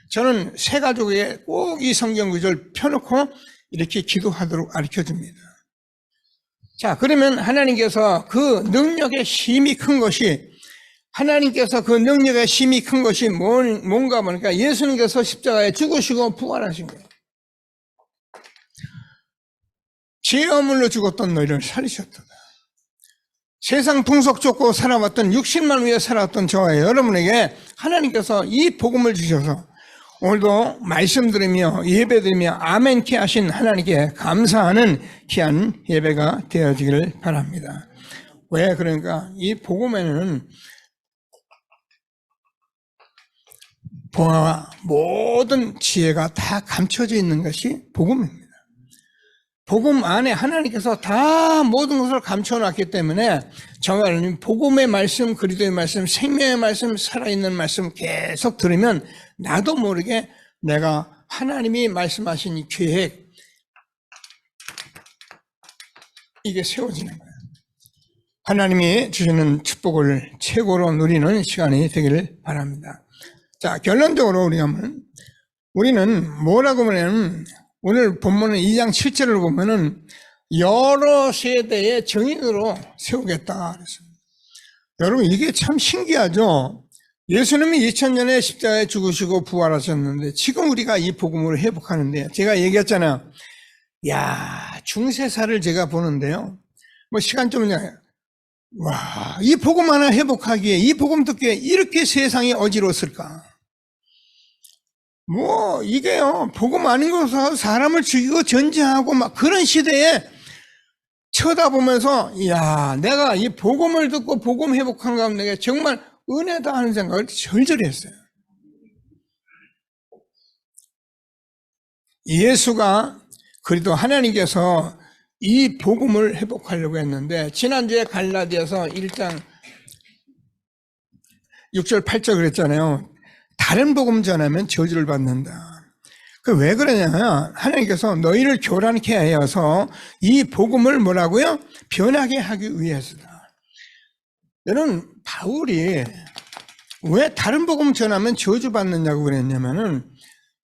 저는 새 가족에게 꼭 이 성경 구절 펴놓고 이렇게 기도하도록 가르쳐줍니다. 자, 그러면 하나님께서 그 능력의 힘이 큰 것이 하나님께서 그 능력의 힘이 큰 것이 뭔가 보니까 예수님께서 십자가에 죽으시고 부활하신 거예요. 죄 허물로 죽었던 너희를 살리셨도다. 세상 풍속 쫓고 살아왔던 60만 위에 살아왔던 저와 여러분에게 하나님께서 이 복음을 주셔서 오늘도 말씀 들으며 예배 드리며 아멘케 하신 하나님께 감사하는 귀한 예배가 되어지기를 바랍니다. 왜 그러니까 이 복음에는 보아와 모든 지혜가 다 감춰져 있는 것이 복음입니다. 복음 안에 하나님께서 다 모든 것을 감춰놨기 때문에 정말 복음의 말씀, 그리스도의 말씀, 생명의 말씀, 살아있는 말씀 계속 들으면 나도 모르게 내가 하나님이 말씀하신 이 계획 이게 세워지는 거예요. 하나님이 주시는 축복을 최고로 누리는 시간이 되기를 바랍니다. 자, 결론적으로 우리는 뭐라고 하냐면 오늘 본문은 2장 7절을 보면은 여러 세대의 정인으로 세우겠다 그랬습니다. 여러분 이게 참 신기하죠. 예수님이 2000년에 십자가에 죽으시고 부활하셨는데 지금 우리가 이 복음을 회복하는데 제가 얘기했잖아요. 야, 중세사를 제가 보는데요. 시간 좀 와, 이 복음 하나 회복하기에 이 복음 듣기에 이렇게 세상이 어지러웠을까? 이게요, 복음 아닌 것으로 사람을 죽이고 전쟁하고 막 그런 시대에 쳐다보면서, 이야, 내가 이 복음을 듣고 복음 회복한 가운데 내가 정말 은혜다 하는 생각을 절절히 했어요. 예수가 그래도 하나님께서 이 복음을 회복하려고 했는데, 지난주에 갈라디아서 1장 6절 8절 그랬잖아요. 다른 복음 전하면 저주를 받는다. 그 왜 그러냐면 하나님께서 너희를 교란케 하여서 이 복음을 뭐라고요? 변하게 하기 위해서다. 여러분, 바울이 왜 다른 복음 전하면 저주받느냐고 그랬냐면은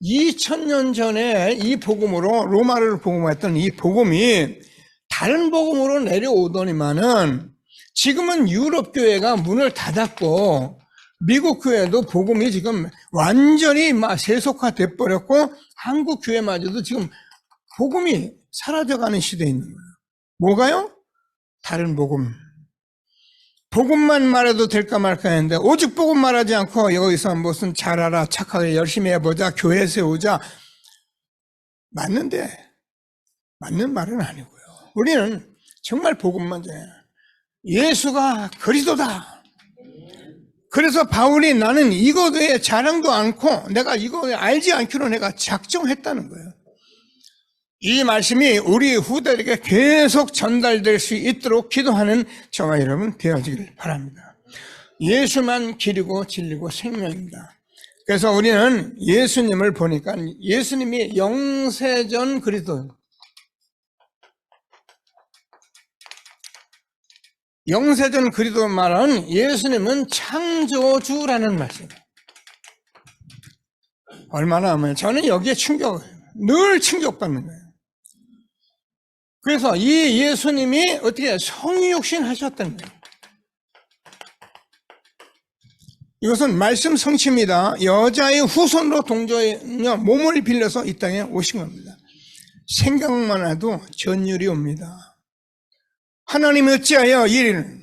2000년 전에 이 복음으로 로마를 복음했던 이 복음이 다른 복음으로 내려오더니만은 지금은 유럽 교회가 문을 닫았고 미국 교회도 복음이 지금 완전히 세속화돼 버렸고 한국 교회마저도 지금 복음이 사라져가는 시대에 있는 거예요. 뭐가요? 다른 복음. 복음만 말해도 될까 말까 했는데 오직 복음 말하지 않고 여기서 무슨 잘하라, 착하게 열심히 해보자, 교회 세우자. 맞는데 맞는 말은 아니고요. 우리는 정말 복음만 전해요. 예수가 그리스도다. 그래서 바울이 나는 이거에 자랑도 않고 내가 이거 알지 않기로 내가 작정했다는 거예요. 이 말씀이 우리 후대에게 계속 전달될 수 있도록 기도하는 저와 여러분 되어지길 바랍니다. 예수만 길이고 진리고 생명입니다. 그래서 우리는 예수님을 보니까 예수님이 영세전 그리스도, 영세전 그리스도 말은 예수님은 창조주라는 말씀이에요. 얼마나 하면 저는 여기에 늘 충격받는 거예요. 그래서 이 예수님이 어떻게 성육신 하셨다는 거예요. 이것은 말씀 성취입니다. 여자의 후손으로 동조하여 몸을 빌려서 이 땅에 오신 겁니다. 생각만 해도 전율이 옵니다. 하나님이 어찌하여 이를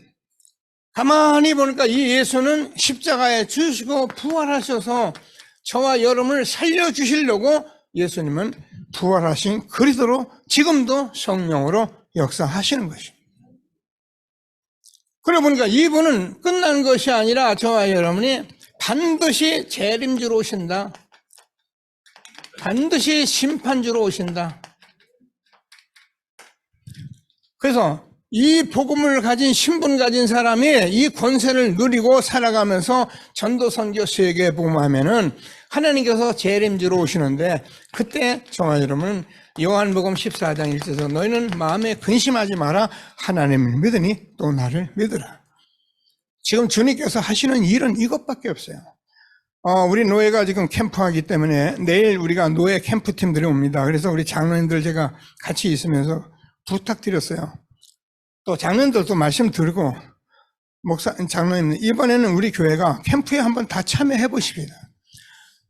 가만히 보니까 이 예수는 십자가에 죽으시고 부활하셔서 저와 여러분을 살려주시려고 예수님은 부활하신 그리스도로 지금도 성령으로 역사하시는 것입니다. 그러고 보니까 이분은 끝난 것이 아니라 저와 여러분이 반드시 재림주로 오신다. 반드시 심판주로 오신다. 그래서 이 복음을 가진 신분 가진 사람이 이 권세를 누리고 살아가면서 전도 선교 세계 복음하면은 하나님께서 재림주로 오시는데 그때 저와 여러분은 요한복음 14장 1절에서 너희는 마음에 근심하지 마라. 하나님을 믿으니 또 나를 믿으라. 지금 주님께서 하시는 일은 이것밖에 없어요. 우리 노예가 지금 캠프하기 때문에 내일 우리가 노예 캠프팀들이 옵니다. 그래서 우리 장로님들 제가 같이 있으면서 부탁드렸어요. 또 장로님들도 말씀 들고 장로님 이번에는 우리 교회가 캠프에 한번 다 참여해 보십니다.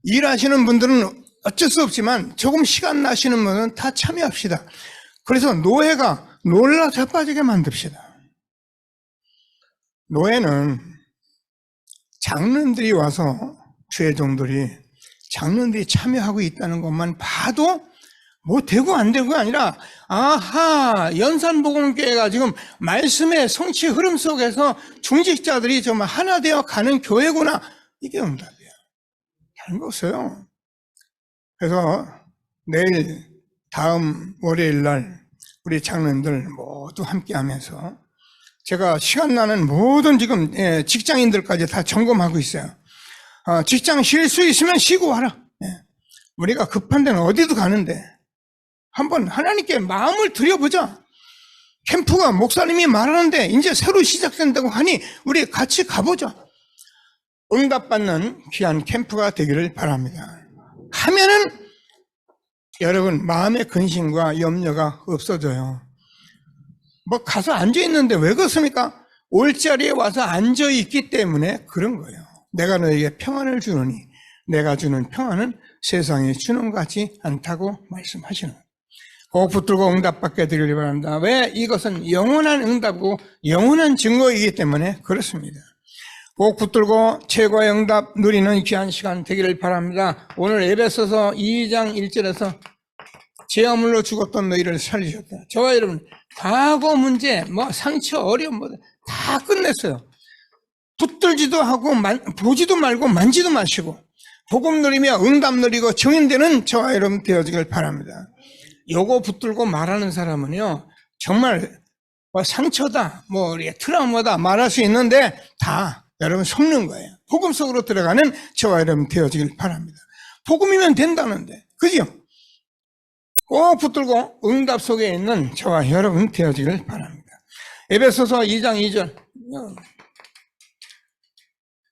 일하시는 분들은 어쩔 수 없지만 조금 시간 나시는 분은 다 참여합시다. 그래서 노예가 놀라 자빠지게 만듭시다. 노예는 장로님들이 와서 주회종들이 장로님들이 참여하고 있다는 것만 봐도 뭐 되고 안 되고가 아니라 아하 연산복음교회가 지금 말씀의 성취 흐름 속에서 중직자들이 정말 하나 되어 가는 교회구나. 이게 응답이에요. 다른 거 없어요. 그래서 내일 다음 월요일 날 우리 장로님들 모두 함께 하면서 제가 시간 나는 모든 지금 직장인들까지 다 점검하고 있어요. 직장 쉴 수 있으면 쉬고 와라. 우리가 급한 데는 어디도 가는데 한번 하나님께 마음을 들여보자. 캠프가 목사님이 말하는데 이제 새로 시작된다고 하니 우리 같이 가보자. 응답받는 귀한 캠프가 되기를 바랍니다. 하면은 여러분 마음의 근심과 염려가 없어져요. 뭐 가서 앉아있는데 왜 그렇습니까? 올 자리에 와서 앉아있기 때문에 그런 거예요. 내가 너에게 평안을 주노니 내가 주는 평안은 세상에 주는 것 같지 않다고 말씀하시는 거예요. 꼭 붙들고 응답받게 되기를 바랍니다. 왜? 이것은 영원한 응답이고 영원한 증거이기 때문에 그렇습니다. 꼭 붙들고 최고의 응답 누리는 귀한 시간 되기를 바랍니다. 오늘 에베소서 2장 1절에서 죄아물로 죽었던 너희를 살리셨다. 저와 여러분 과거 문제, 상처, 어려움 다 끝냈어요. 붙들지도 하고 보지도 말고 만지도 마시고 복음 누리며 응답 누리고 증인되는 저와 여러분 되어지길 바랍니다. 요거 붙들고 말하는 사람은요, 정말 뭐 상처다, 뭐 트라우마다 말할 수 있는데 다 여러분 속는 거예요. 복음 속으로 들어가는 저와 여러분 되어지길 바랍니다. 복음이면 된다는데, 그죠? 꼭 붙들고 응답 속에 있는 저와 여러분 되어지길 바랍니다. 에베소서 2장 2절.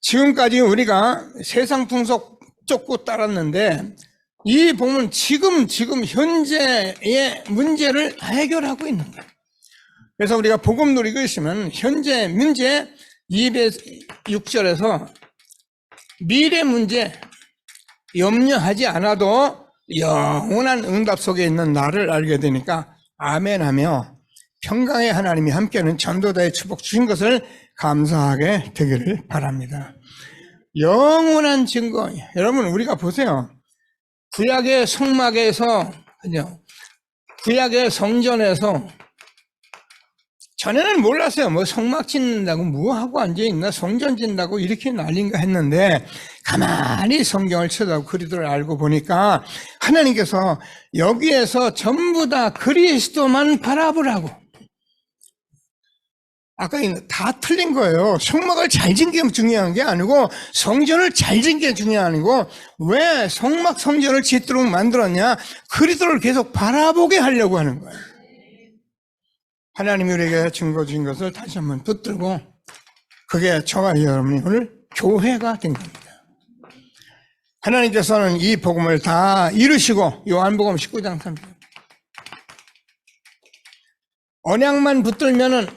지금까지 우리가 세상 풍속 쫓고 따랐는데 이 복음은 지금 현재의 문제를 해결하고 있는 거예요. 그래서 우리가 복음 누리고 있으면 현재 문제 206절에서 미래 문제 염려하지 않아도 영원한 응답 속에 있는 나를 알게 되니까 아멘하며 평강의 하나님이 함께하는 전도자의 축복 주신 것을 감사하게 되기를 바랍니다. 영원한 증거. 여러분 우리가 보세요. 구약의 성막에서, 그죠? 구약의 성전에서 전에는 몰랐어요. 뭐 성막 짓는다고 뭐하고 앉아있나, 성전 짓는다고 이렇게 난린가 했는데 가만히 성경을 쳐다보고 그리스도를 알고 보니까 하나님께서 여기에서 전부 다 그리스도만 바라보라고. 아까 다 틀린 거예요. 성막을 잘 짓는 게 중요한 게 아니고 성전을 잘 짓는 게 중요한 게 아니고 왜 성막 성전을 짓도록 만들었냐? 그리스도를 계속 바라보게 하려고 하는 거예요. 하나님이 우리에게 증거 주신 것을 다시 한번 붙들고 그게 저와 여러분이 오늘 교회가 된 겁니다. 하나님께서는 이 복음을 다 이루시고 요한복음 19장 3절 언약만 붙들면은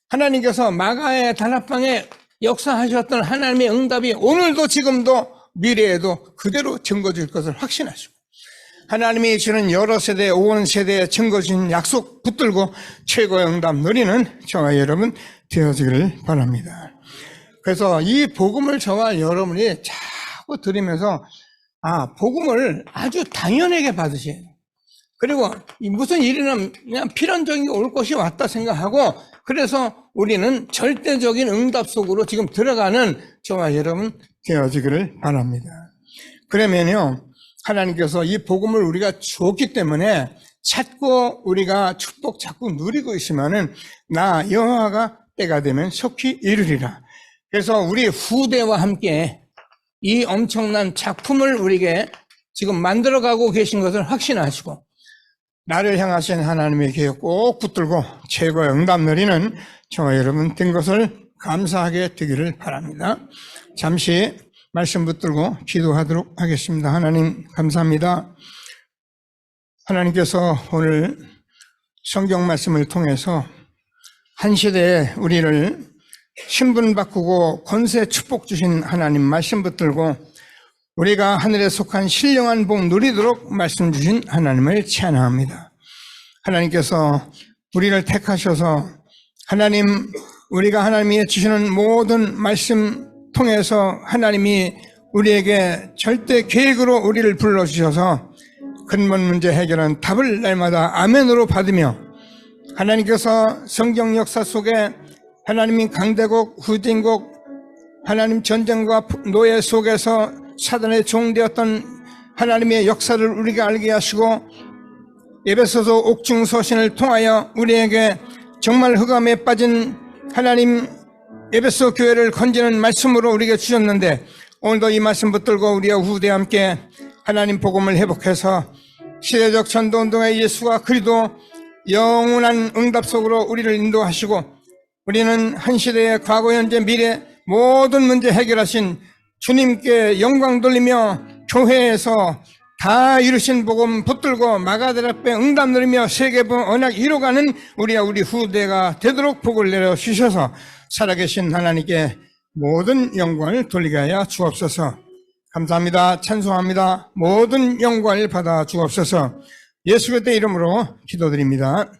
하나님께서 마가의 다락방에 역사하셨던 하나님의 응답이 오늘도 지금도 미래에도 그대로 증거 줄 것을 확신하시고 하나님이 주는 여러 세대, 온 세대에 증거 주신 약속 붙들고 최고의 응답 누리는 저와 여러분 되어지기를 바랍니다. 그래서 이 복음을 저와 여러분이 자꾸 들으면서 복음을 아주 당연하게 받으셔야 돼요. 그리고 무슨 일이나 그냥 필연적인 게 올 것이 왔다 생각하고 그래서 우리는 절대적인 응답 속으로 지금 들어가는 저와 여러분 되어지기를 바랍니다. 그러면요, 하나님께서 이 복음을 우리가 주었기 때문에 찾고 우리가 축복 자꾸 누리고 있으면은 나 여호와가 때가 되면 속히 이르리라. 그래서 우리 후대와 함께 이 엄청난 작품을 우리에게 지금 만들어가고 계신 것을 확신하시고 나를 향하신 하나님의 계획 꼭 붙들고 최고의 응답 누리는 저와 여러분 된 것을 감사하게 되기를 바랍니다. 잠시 말씀 붙들고 기도하도록 하겠습니다. 하나님 감사합니다. 하나님께서 오늘 성경 말씀을 통해서 한 시대에 우리를 신분 바꾸고 권세 축복 주신 하나님 말씀 붙들고 우리가 하늘에 속한 신령한 복 누리도록 말씀 주신 하나님을 찬양합니다. 하나님께서 우리를 택하셔서 하나님 우리가 하나님이 주시는 모든 말씀 통해서 하나님이 우리에게 절대 계획으로 우리를 불러주셔서 근본 문제 해결한 답을 날마다 아멘으로 받으며 하나님께서 성경 역사 속에 하나님이 강대국, 후진국, 하나님 전쟁과 노예 속에서 사단의 종되었던 하나님의 역사를 우리가 알게 하시고 에베소서 옥중서신을 통하여 우리에게 정말 흑암에 빠진 하나님 에베소 교회를 건지는 말씀으로 우리에게 주셨는데 오늘도 이 말씀 붙들고 우리와 후대와 함께 하나님 복음을 회복해서 시대적 전도운동에 예수가 그리도 영원한 응답 속으로 우리를 인도하시고 우리는 한 시대의 과거, 현재, 미래 모든 문제 해결하신 주님께 영광 돌리며 교회에서 다 이루신 복음 붙들고 마가들 앞에 응답 누리며 세계분 언약 이루어가는 우리와 우리 후대가 되도록 복을 내려주셔서 살아계신 하나님께 모든 영광을 돌리게 하여 주옵소서. 감사합니다. 찬송합니다. 모든 영광을 받아 주옵소서. 예수 그리스도의 이름으로 기도드립니다.